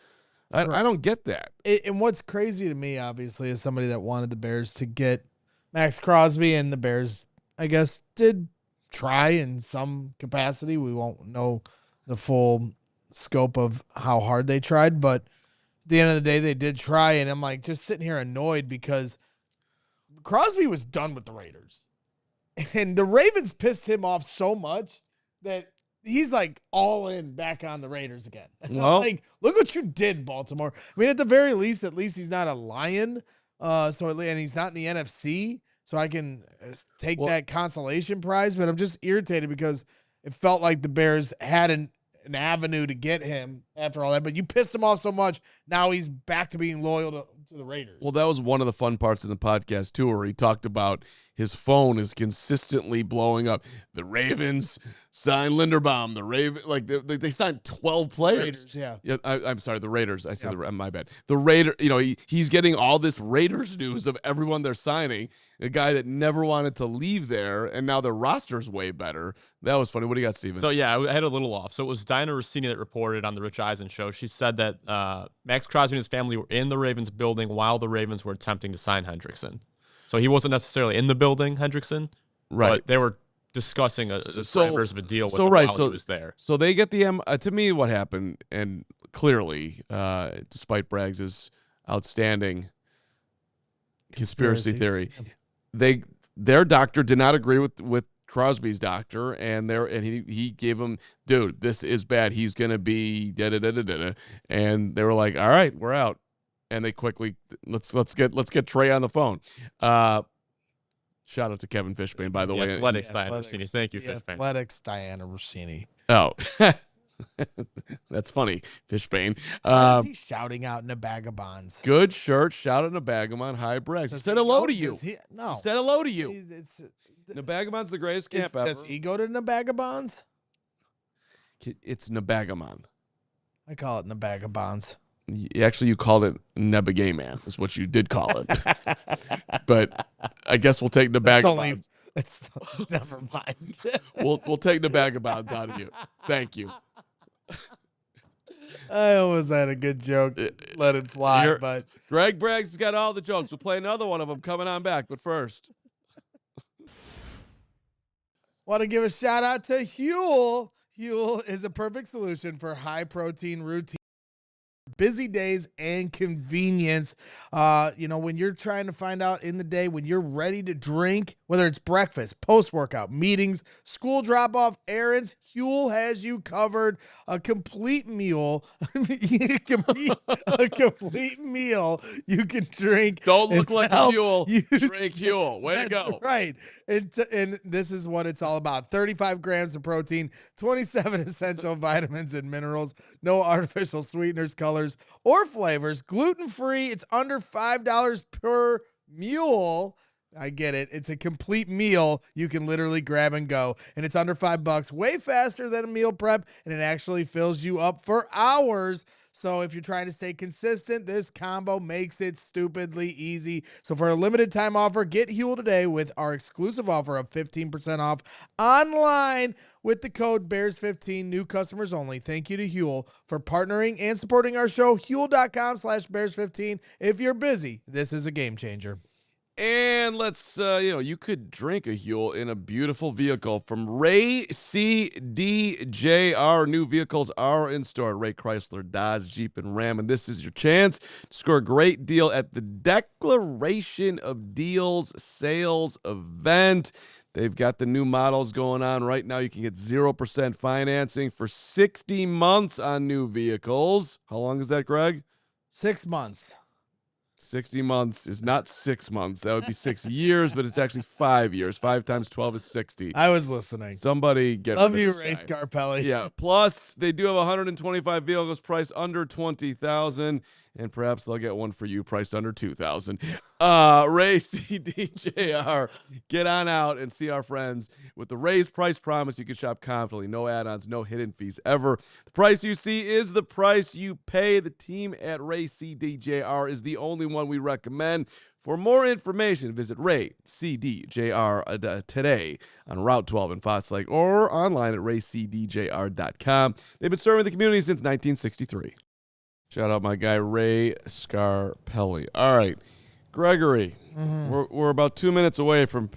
I don't get that. And what's crazy to me, obviously, is somebody that wanted the Bears to get Maxx Crosby, and the Bears, I guess, did try in some capacity. We won't know the full scope of how hard they tried, but at the end of the day, they did try. And I'm like just sitting here annoyed because Crosby was done with the Raiders, and the Ravens pissed him off so much that he's like all in back on the Raiders again. Well, like, look what you did, Baltimore. I mean, at least he's not a Lion. And he's not in the NFC. So I can take that consolation prize, but I'm just irritated because it felt like the Bears had an avenue to get him after all that. But you pissed him off so much, now he's back to being loyal to the Raiders. Well, that was one of the fun parts in the podcast, too, where he talked about his phone is consistently blowing up. The Ravens signed Linderbaum. They signed 12 players. Raiders, yeah. I'm sorry, the Raiders. I said my bad. The Raiders, he's getting all this Raiders news of everyone they're signing, a guy that never wanted to leave there, and now their roster's way better. That was funny. What do you got, Steven? So, yeah, I had a little off. So it was Dinah Rossini that reported on the Rich Eisen show. She said that Maxx Crosby and his family were in the Ravens building while the Ravens were attempting to sign Hendrickson. So he wasn't necessarily in the building, Hendrickson, right? But they were discussing the parameters of a deal with him while he was there. So they get the to me, what happened, and clearly, despite Braggs' outstanding conspiracy theory, their doctor did not agree with Crosby's doctor, and he gave him, dude, this is bad. He's gonna be da-da-da-da-da. And they were like, all right, we're out. And they quickly let's get Trey on the phone. Shout out to Kevin Fishbane, by the way. Athletics Diana Rossini. Thank you, Fishbane. Athletics Diana Rossini. Oh, that's funny, Fishbane. Why is he shouting out in a bag of bonds? Good shirt. Shout out Nabagaman. Hi, Braggs. He said hello to you. No. He said hello to you. Nabagamon's the greatest camp ever. Does he go to Nabagabonds? It's Nabagaman. I call it Nabagabonds. Actually, you called it Nebagayman, is what you did call it. But I guess we'll take Nabagamonds. Never mind. We'll take Nabagamonds out of you. Thank you. I almost had a good joke. Let it fly, but Greg Braggs has got all the jokes. We'll play another one of them coming on back. But first, want to give a shout out to Huel. Huel is a perfect solution for high protein routine, busy days, and convenience. When you're trying to find out in the day, when you're ready to drink, whether it's breakfast, post-workout, meetings, school drop-off, errands, Huel has you covered. A complete meal, a complete meal you can drink. Don't look like Huel. Drink Huel. Way to go. Right. And this is what it's all about. 35 grams of protein, 27 essential vitamins and minerals, no artificial sweeteners, colors, or flavors, gluten-free. It's under $5 per mule. I get it. It's a complete meal you can literally grab and go. And it's under $5, way faster than a meal prep, and it actually fills you up for hours. So if you're trying to stay consistent, this combo makes it stupidly easy. So for a limited time offer, get Huel today with our exclusive offer of 15% off online with the code BEARS15, new customers only. Thank you to Huel for partnering and supporting our show. Huel.com/BEARS15. If you're busy, this is a game changer. And let's, you could drink a Huel in a beautiful vehicle from Ray CDJR. New vehicles are in store at Ray Chrysler, Dodge, Jeep, and Ram. And this is your chance to score a great deal at the Declaration of Deals sales event. They've got the new models going on right now. You can get 0% financing for 60 months on new vehicles. How long is that, Greg? 6 months. 60 months is not 6 months. That would be 6 years, but it's actually 5 years. 5 times 12 is 60. I was listening. Somebody get Love rid of you, this Ray guy. Scarpelli. Yeah. Plus, they do have 125 vehicles priced under $20,000, and perhaps they'll get one for you priced under $2,000. Ray CDJR, get on out and see our friends with the raised price promise. You can shop confidently, no add-ons, no hidden fees ever. The price you see is the price you pay. The team at Ray CDJR is the only one we recommend. For more information, visit Ray CDJR today on Route 12 in Fox Lake or online at raycdjr.com. They've been serving the community since 1963. Shout out my guy, Ray Scarpelli. All right, Gregory, we're about 2 minutes away from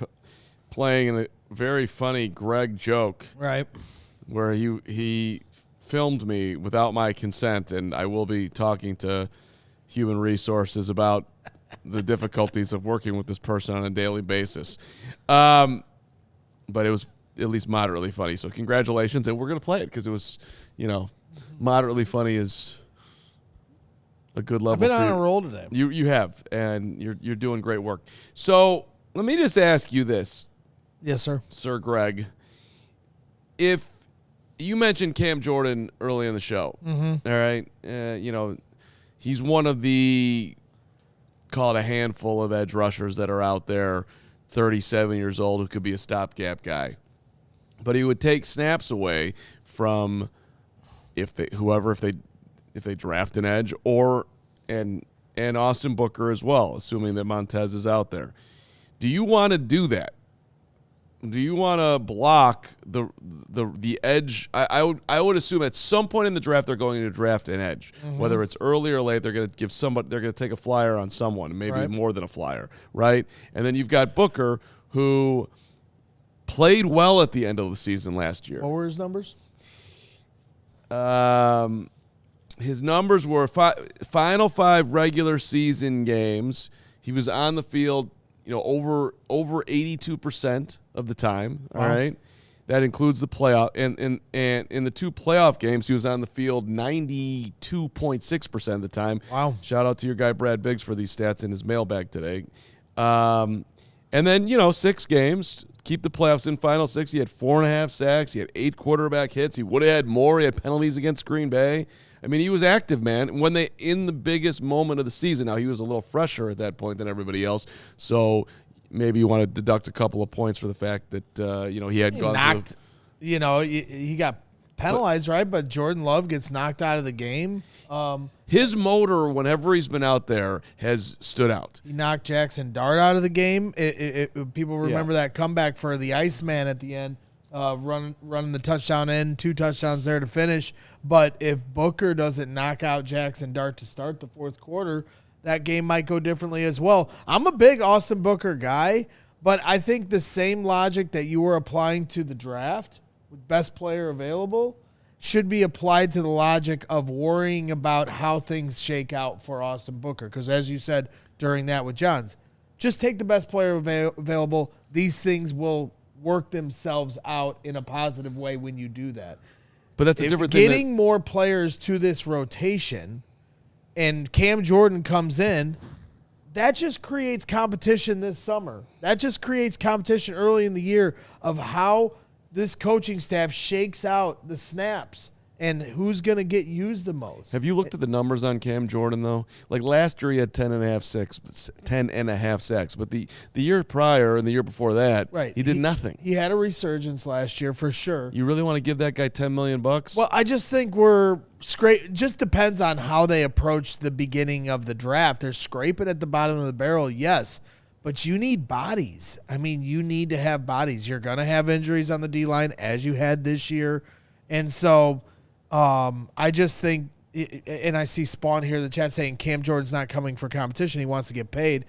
playing a very funny Greg joke. Right. Where he filmed me without my consent, and I will be talking to human resources about the difficulties of working with this person on a daily basis. But it was at least moderately funny. So congratulations, and we're going to play it because it was, moderately funny is a good level. I've been for on you. a roll today. You have, and you're doing great work. So let me just ask you this. Yes, sir. Sir Greg, if you mentioned Cam Jordan early in the show, all right, he's one of the, call it a handful of edge rushers that are out there, 37 years old, who could be a stopgap guy. But he would take snaps away from if they draft an edge and Austin Booker as well, assuming that Montez is out there. Do you want to do that? Do you want to block the edge? I would assume at some point in the draft they're going to draft an edge, whether it's early or late. They're going to give somebody. They're going to take a flyer on someone, maybe more than a flyer, right? And then you've got Booker, who played well at the end of the season last year. What were his numbers? His numbers were final 5 regular season games. He was on the field, over 82% of the time. All right, that includes the playoff. And in the 2 playoff games, he was on the field 92.6% of the time. Wow! Shout out to your guy Brad Biggs for these stats in his mailbag today. And then 6 games. Keep the playoffs in final 6. He had 4.5 sacks. He had 8 quarterback hits. He would have had more. He had penalties against Green Bay. I mean, he was active, man. When they in the biggest moment of the season, now he was a little fresher at that point than everybody else. So maybe you want to deduct a couple of points for the fact that he had gone knocked. He got penalized, right? But Jordan Love gets knocked out of the game. His motor, whenever he's been out there, has stood out. He knocked Jackson Dart out of the game. People remember that comeback for the Iceman at the end, running the touchdown in, 2 touchdowns there to finish. But if Booker doesn't knock out Jackson Dart to start the fourth quarter, that game might go differently as well. I'm a big Austin Booker guy, but I think the same logic that you were applying to the draft with best player available should be applied to the logic of worrying about how things shake out for Austin Booker. Because as you said during that with Jahns, just take the best player available. These things will work themselves out in a positive way when you do that. But that's a different thing. Getting more players to this rotation and Cam Jordan comes in, that just creates competition this summer. That just creates competition early in the year of how this coaching staff shakes out the snaps and who's going to get used the most. Have you looked at the numbers on Cam Jordan, though? Like last year he had 10.5 sacks. But the year prior and the year before that, he did nothing. He had a resurgence last year for sure. You really want to give that guy $10 million? Well, I just think we're it just depends on how they approach the beginning of the draft. They're scraping at the bottom of the barrel, yes. But you need bodies. I mean, you need to have bodies. You're going to have injuries on the D-line as you had this year. And so I just think, and I see Spawn here in the chat saying Cam Jordan's not coming for competition. He wants to get paid.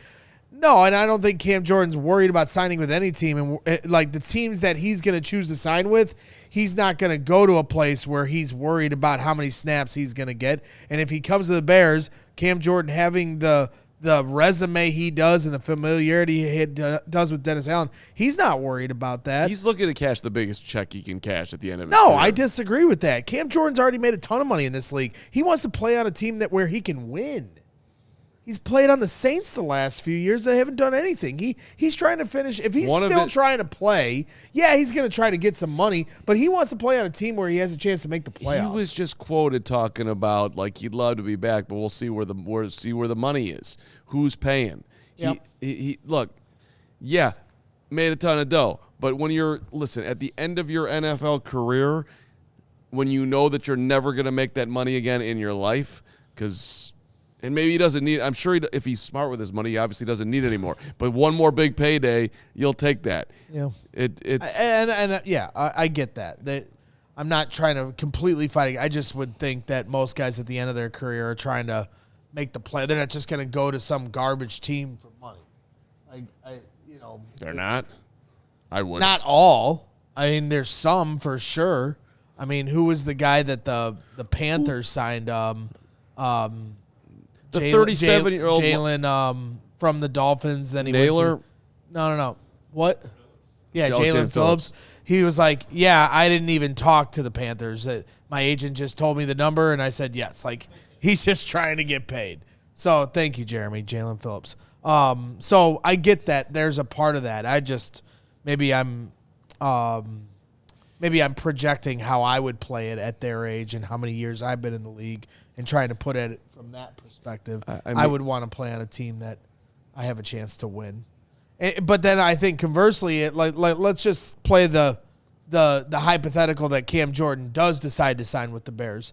No, and I don't think Cam Jordan's worried about signing with any team. And like the teams that he's going to choose to sign with, he's not going to go to a place where he's worried about how many snaps he's going to get. And if he comes to the Bears, Cam Jordan having the resume he does and the familiarity he does with Dennis Allen, he's not worried about that. He's looking to cash the biggest check he can cash at the end of his No, career. I disagree with that. Cam Jordan's already made a ton of money in this league. He wants to play on a team where he can win. He's played on the Saints the last few years. They haven't done anything. He's trying to finish. If he's still trying to play, yeah, he's going to try to get some money, but he wants to play on a team where he has a chance to make the playoffs. He was just quoted talking about like he'd love to be back, but we'll see where the money is. Who's paying? Yep. He look, yeah, made a ton of dough, but when at the end of your NFL career, when you know that you're never going to make that money again in your life, and maybe he doesn't need. I'm sure if he's smart with his money, he obviously doesn't need it anymore. But one more big payday, you'll take that. Yeah, it's I get that. I'm not trying to completely fight it. I just would think that most guys at the end of their career are trying to make the play. They're not just going to go to some garbage team for money. They're not. I would not all. I mean, there's some for sure. I mean, who was the guy that the Panthers signed? The 37-year-old Jalen from the Dolphins. Then he Naylor. No. What? Yeah, Jalen Jalen Phillips. He was like, yeah, I didn't even talk to the Panthers. My agent just told me the number, and I said yes. Like, he's just trying to get paid. So thank you, Jeremy, Jalen Phillips. So I get that. There's a part of that. I just maybe I'm projecting how I would play it at their age and how many years I've been in the league and trying to put it from that perspective. I would want to play on a team that I have a chance to win. But then I think conversely, let's just play the hypothetical that Cam Jordan does decide to sign with the Bears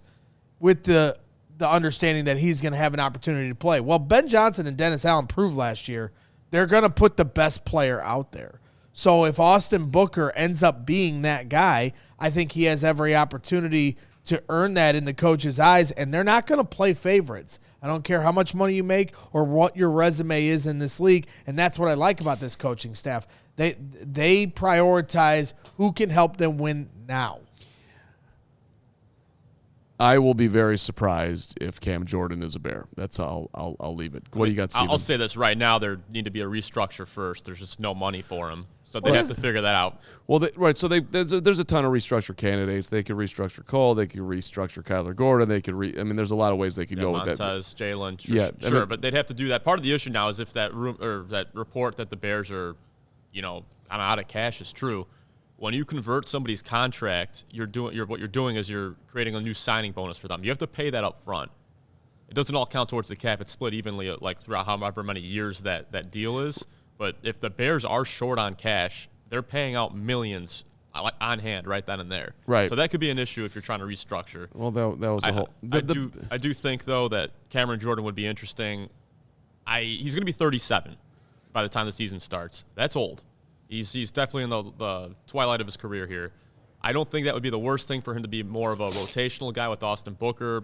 with the understanding that he's going to have an opportunity to play. Well, Ben Johnson and Dennis Allen proved last year they're going to put the best player out there. So if Austin Booker ends up being that guy, I think he has every opportunity to earn that in the coach's eyes, and they're not going to play favorites. I don't care how much money you make or what your resume is in this league, and that's what I like about this coaching staff. They prioritize who can help them win now. I will be very surprised if Cam Jordan is a Bear. That's all. I'll leave it. What do you got, Steven? I'll say this right now. There need to be a restructure first. There's just no money for him. So they have to figure that out. Well, right. So there's a ton of restructure candidates. They could restructure Cole. They could restructure Kyler Gordon. They could there's a lot of ways they could go with that. Montez, Jalen, sure. But they'd have to do that. Part of the issue now is if that report that the Bears are, out of cash is true. When you convert somebody's contract, what you're doing is you're creating a new signing bonus for them. You have to pay that up front. It doesn't all count towards the cap. It's split evenly throughout however many years that deal is. But if the Bears are short on cash, they're paying out millions on hand right then and there. Right. So that could be an issue if you're trying to restructure. Well, that was the whole. I do think though that Cameron Jordan would be interesting. He's going to be 37 by the time the season starts. That's old. He's definitely in the twilight of his career here. I don't think that would be the worst thing for him to be more of a rotational guy with Austin Booker.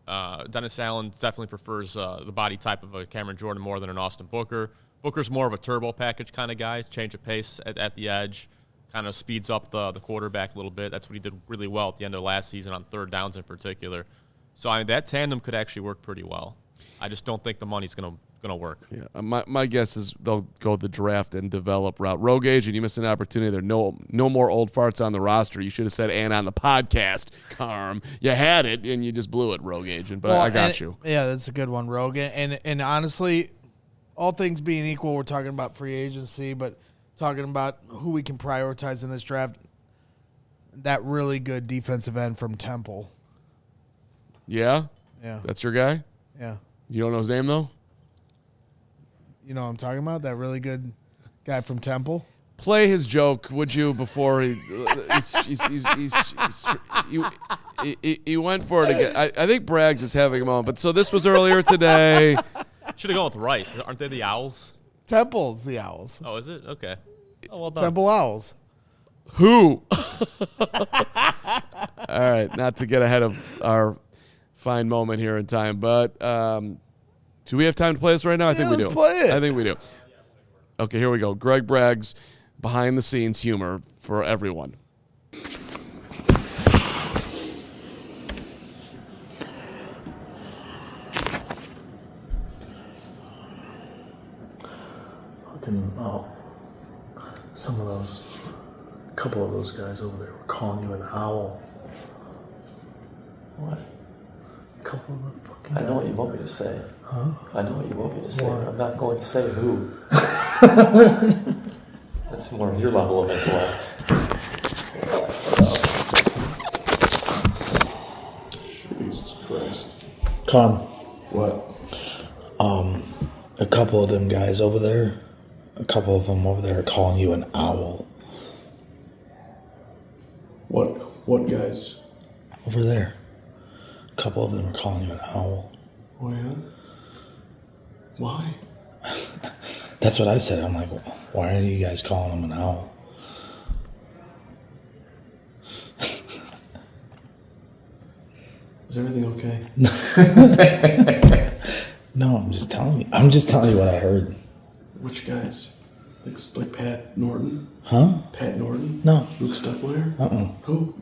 Dennis Allen definitely prefers the body type of a Cameron Jordan more than an Austin Booker. Booker's more of a turbo package kind of guy, change of pace at the edge, kind of speeds up the quarterback a little bit. That's what he did really well at the end of last season on third downs in particular. So that tandem could actually work pretty well. I just don't think the money's going to work. Yeah, my guess is they'll go the draft and develop route. Rogue Agent, you missed an opportunity. There are no more old farts on the roster. You should have said and on the podcast, Carm. You had it and you just blew it, Rogue Agent. But I got you. Yeah, that's a good one, Rogue. And honestly, all things being equal, we're talking about free agency, but talking about who we can prioritize in this draft. That really good defensive end from Temple. Yeah? Yeah. That's your guy? Yeah. You don't know his name, though? You know what I'm talking about? That really good guy from Temple? Play his joke, would you, before he went for it again. I think Braggs is having a moment. But so this was earlier today. Should have gone with Rice. Aren't they the Owls? Temple's the Owls. Oh, is it? Okay. Oh, well done. Temple Owls. Who? All right, not to get ahead of our fine moment here in time, but do we have time to play this right now? I think we do. Let's play it. I think we do. Okay, here we go. Greg Bragg's behind-the-scenes humor for everyone. A couple of those guys over there were calling you an owl. What? A couple of them fucking. I know what you want me to say. Huh? I know what you want me to say. What? I'm not going to say who. That's more of your level of intellect. Jesus Christ. Con. What? A couple of them guys over there. A couple of them over there are calling you an owl. What guys? Over there. A couple of them are calling you an owl. Oh yeah? Why? That's what I said. I'm like, why are you guys calling him an owl? Is everything okay? No, I'm just telling you. I'm just telling you what I heard. Which guys? Like Pat Norton? Huh? Pat Norton? No. Luke Stuckware? Uh-uh. Who?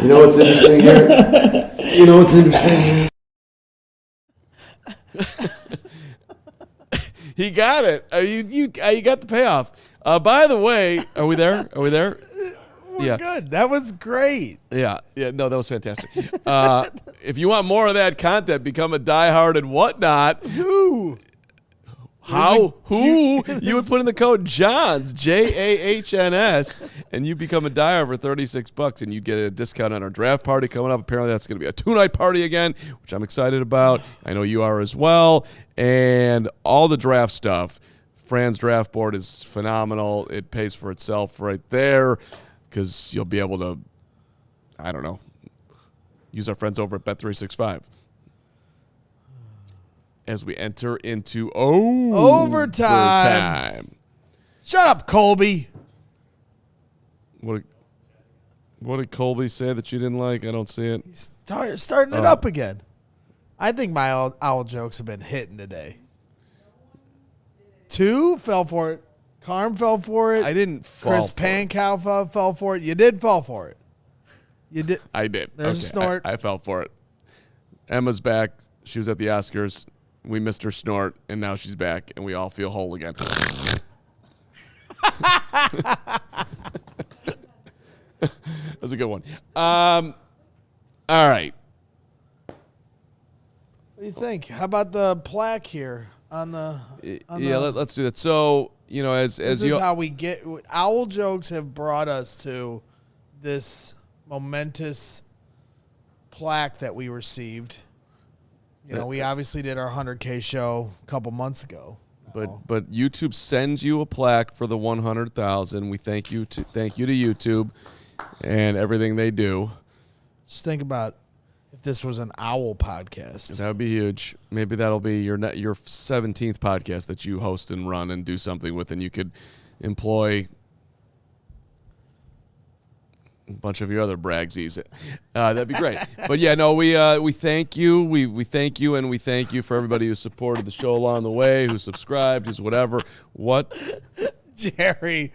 You know what's interesting here? You know what's interesting here? He got it. You got the payoff. By the way, are we there? Are we there? We're good. That was great. Yeah. No, that was fantastic. If you want more of that content, become a diehard and whatnot. Who? You would put in the code Jahns, Jahns, and you become a diehard for $36, and you get a discount on our draft party coming up. Apparently, that's going to be a 2-night party again, which I'm excited about. I know you are as well. And all the draft stuff. Fran's draft board is phenomenal. It pays for itself right there because you'll be able to, I don't know, use our friends over at Bet365. As we enter into overtime. Shut up, Colby. What did Colby say that you didn't like? I don't see it. He's starting it up again. I think my owl jokes have been hitting today. 2 fell for it. Carm fell for it. I didn't fall Chris for Pankow fell for it. You did fall for it. You did. I did. There's a snort. I fell for it. Emma's back. She was at the Oscars. We missed her snort, and now she's back, and we all feel whole again. That's a good one. All right. What do you think? How about the plaque here on the? Let's do that. So as This you is how we get. Owl jokes have brought us to this momentous plaque that we received. We obviously did our 100K show a couple months ago. But YouTube sends you a plaque for the 100,000. We thank you to YouTube and everything they do. Just think about if this was an owl podcast. That would be huge. Maybe that'll be your 17th podcast that you host and run and do something with, and you could employ a bunch of your other bragsies. That'd be great. But we thank you. We thank you, and we thank you for everybody who supported the show along the way, who subscribed, who's whatever. What? Jerry.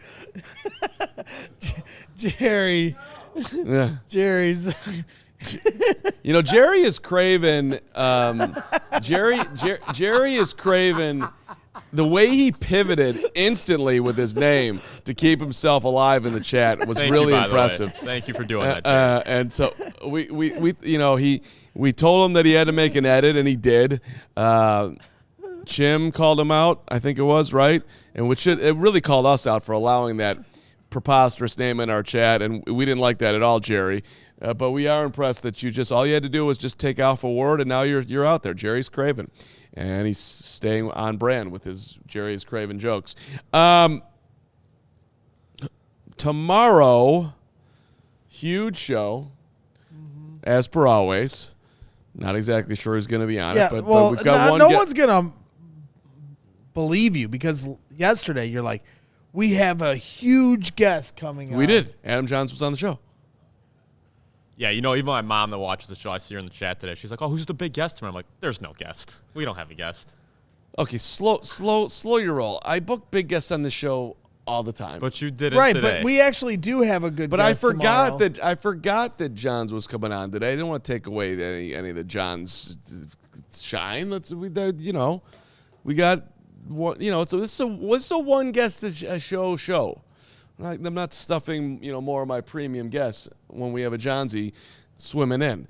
Jerry. Yeah. Jerry's. Jerry is craving. Jerry is craving. The way he pivoted instantly with his name to keep himself alive in the chat was really impressive. Thank you for doing that. And so we told him that he had to make an edit, and he did. Chim called him out, I think it was, right? And it really called us out for allowing that preposterous name in our chat, and we didn't like that at all, Jerry. But we are impressed that all you had to do was just take off a word, and now you're out there. Jerry's craving. And he's staying on brand with his Jerry's Craven jokes. Tomorrow, huge show, as per always. Not exactly sure who's going to be on it, but we've got one. No one's going to believe you because yesterday you're like, we have a huge guest coming on. We did. Adam Jahns was on the show. Yeah, even my mom that watches the show, I see her in the chat today. She's like, "Oh, who's the big guest tomorrow?" I'm like, "There's no guest. We don't have a guest." Okay, slow your roll. I book big guests on the show all the time. But you did it Right, today. but we actually do have a good But guest tomorrow. I forgot that Jahns was coming on today. I didn't want to take away any of the Jahns shine. We got one. So this is a one guest show. I'm not stuffing more of my premium guests when we have a Johnsy swimming in.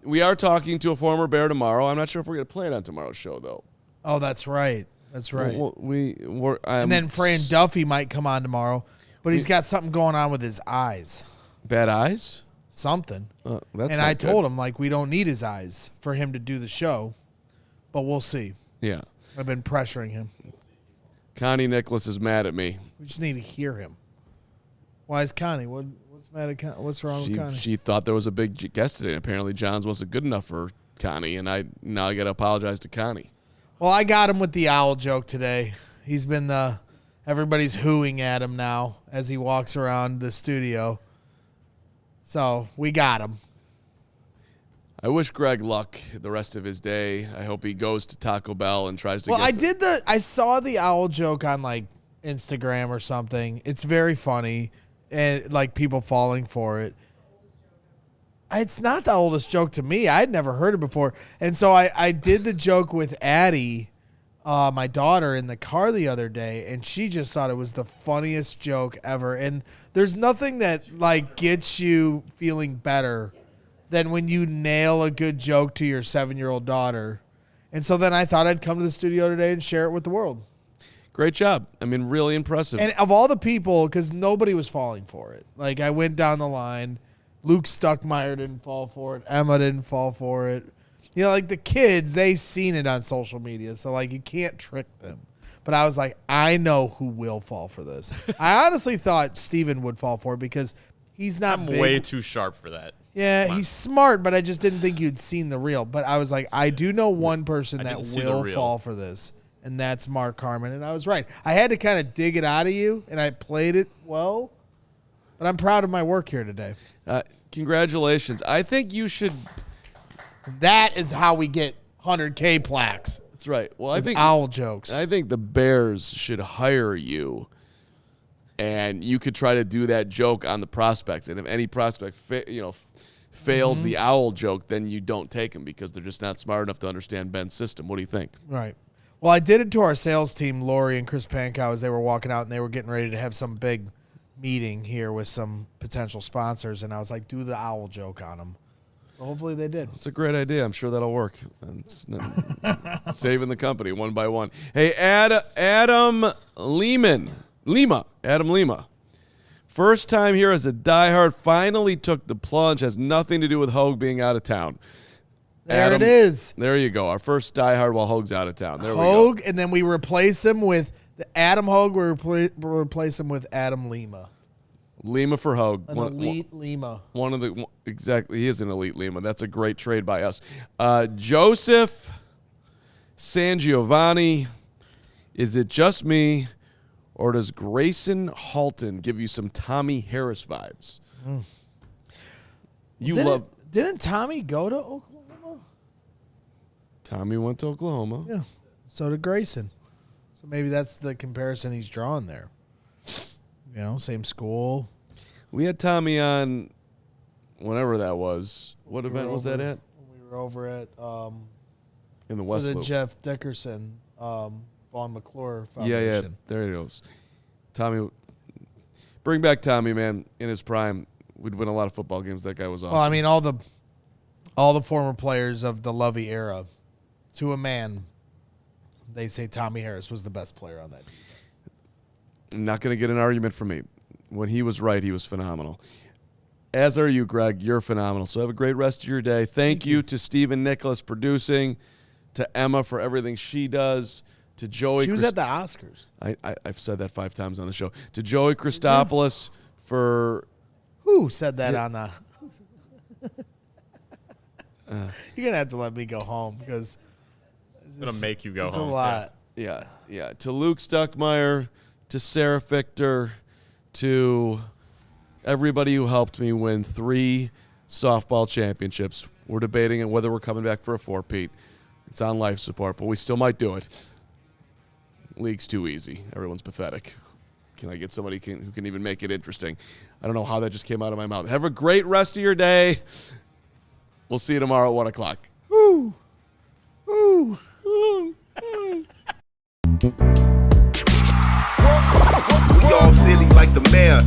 We are talking to a former Bear tomorrow. I'm not sure if we're gonna play it on tomorrow's show though. Oh, that's right. That's right. And then Fran Duffy might come on tomorrow, but he's got something going on with his eyes. Bad eyes? Something. And I told him, we don't need his eyes for him to do the show, but we'll see. Yeah. I've been pressuring him. Connie Nicholas is mad at me. We just need to hear him. Why is Connie? What's mad at Connie? What's wrong with Connie? She thought there was a big guest today. Apparently, Jahns wasn't good enough for Connie, and now I got to apologize to Connie. Well, I got him with the owl joke today. He's been everybody's hooing at him now as he walks around the studio. So we got him. I wish Greg luck the rest of his day. I hope he goes to Taco Bell and tries to. Well, I saw the owl joke on Instagram or something. It's very funny, and people falling for it. It's not the oldest joke to me. I had never heard it before. And so I did the joke with Addie, my daughter, in the car the other day, and she just thought it was the funniest joke ever. And there's nothing that gets you feeling better than when you nail a good joke to your 7-year-old daughter. And so then I thought I'd come to the studio today and share it with the world. Great job. I mean, really impressive. And of all the people, because nobody was falling for it. I went down the line. Luke Stuckmeyer didn't fall for it. Emma didn't fall for it. The kids, they've seen it on social media. So, you can't trick them. But I was like, I know who will fall for this. I honestly thought Steven would fall for it because he's not big. Way too sharp for that. Yeah, he's smart, but I just didn't think you'd seen the reel. But I was like, I do know one person that will fall for this, and that's Mark Carman. And I was right. I had to kind of dig it out of you, and I played it well. But I'm proud of my work here today. Congratulations. I think you should. That is how we get 100K plaques. That's right. Well, I think owl jokes. I think the Bears should hire you, and you could try to do that joke on the prospects. And if any prospect fails the owl joke, then you don't take them because they're just not smart enough to understand Ben's system. What do you think? Right. Well, I did it to our sales team, Lori and Chris Pankow, as they were walking out, and they were getting ready to have some big meeting here with some potential sponsors, and I was like, do the owl joke on them. So hopefully they did. It's a great idea. I'm sure that'll work. Saving the company one by one. Hey, Adam Lima. First time here as a diehard, finally took the plunge. Has nothing to do with Hogue being out of town. There it is. There you go. Our first diehard while Hogue's out of town. There Hogue, we go. And then we replace him with Adam Hogue. We replace him with Adam Lima. Lima for Hogue. Elite Lima. Exactly. He is an elite Lima. That's a great trade by us. Joseph Sangiovanni. Is it just me, or does Grayson Halton give you some Tommy Harris vibes? Didn't Tommy go to Oklahoma? Tommy went to Oklahoma. Yeah. So did Grayson. So maybe that's the comparison he's drawn there. Same school. We had Tommy on whenever that was. What event was that at? We were over at in the West the Loop. Jeff Dickerson, Vaughn McClure Foundation. Yeah, there he goes. Tommy, bring back Tommy, man. In his prime, we'd win a lot of football games. That guy was awesome. Well, I mean, all the former players of the Lovey era, to a man, they say Tommy Harris was the best player on that defense. I'm not going to get an argument from me. When he was right, he was phenomenal. As are you, Greg. You're phenomenal. So have a great rest of your day. Thank you to Stephen Nicholas producing, to Emma for everything she does, to Joey. She was at the Oscars. I've said that 5 times on the show. To Joey Christopoulos for... Who said that on the... You're going to have to let me go home because... It's going to make you go home. It's a lot. Yeah. To Luke Stuckmeyer, to Sarah Fichter, to everybody who helped me win 3 softball championships. We're debating whether we're coming back for a four-peat. It's on life support, but we still might do it. League's too easy. Everyone's pathetic. Can I get somebody who can even make it interesting? I don't know how that just came out of my mouth. Have a great rest of your day. We'll see you tomorrow at 1 o'clock. Woo! Woo! Woo! We all silly like the mayor.